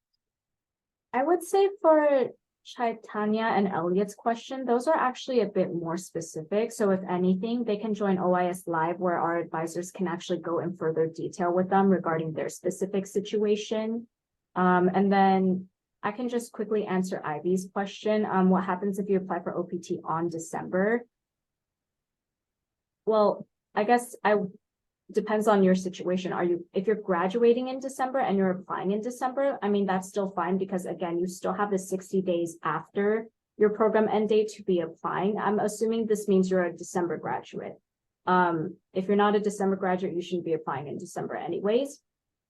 I would say for Chaitanya and Elliot's question, those are actually a bit more specific. So if anything, they can join OIS Live, where our advisors can actually go in further detail with them regarding their specific situation. And then I can just quickly answer Ivy's question. What happens if you apply for OPT on December? Well, I guess depends on your situation. If you're graduating in December and you're applying in December, I mean, that's still fine, because again, you still have the 60 days after your program end date to be applying. I'm assuming this means you're a December graduate. If you're not a December graduate, you shouldn't be applying in December anyways,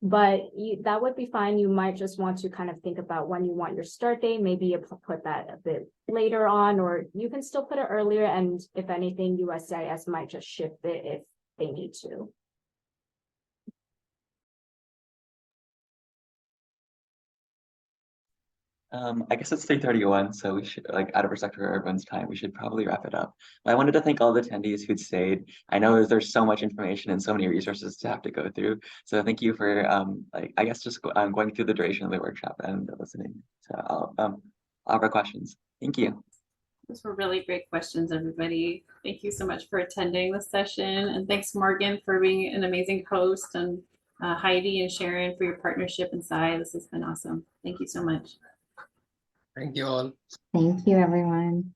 but that would be fine. You might just want to kind of think about when you want your start date. Maybe you put that a bit later on, or you can still put it earlier. And if anything, USCIS might just shift it if they need to. I guess it's 3:31, so we should, like, out of respect for everyone's time, we should probably wrap it up. But I wanted to thank all the attendees who'd stayed. I know there's so much information and so many resources to have to go through. So thank you for, like, I guess just going through the duration of the workshop and listening. So all of our questions. Thank you. Those were really great questions, everybody. Thank you so much for attending this session. And thanks, Morgan, for being an amazing host, and Heidi and Sharon for your partnership and Sai. This has been awesome. Thank you so much. Thank you all. Thank you, everyone.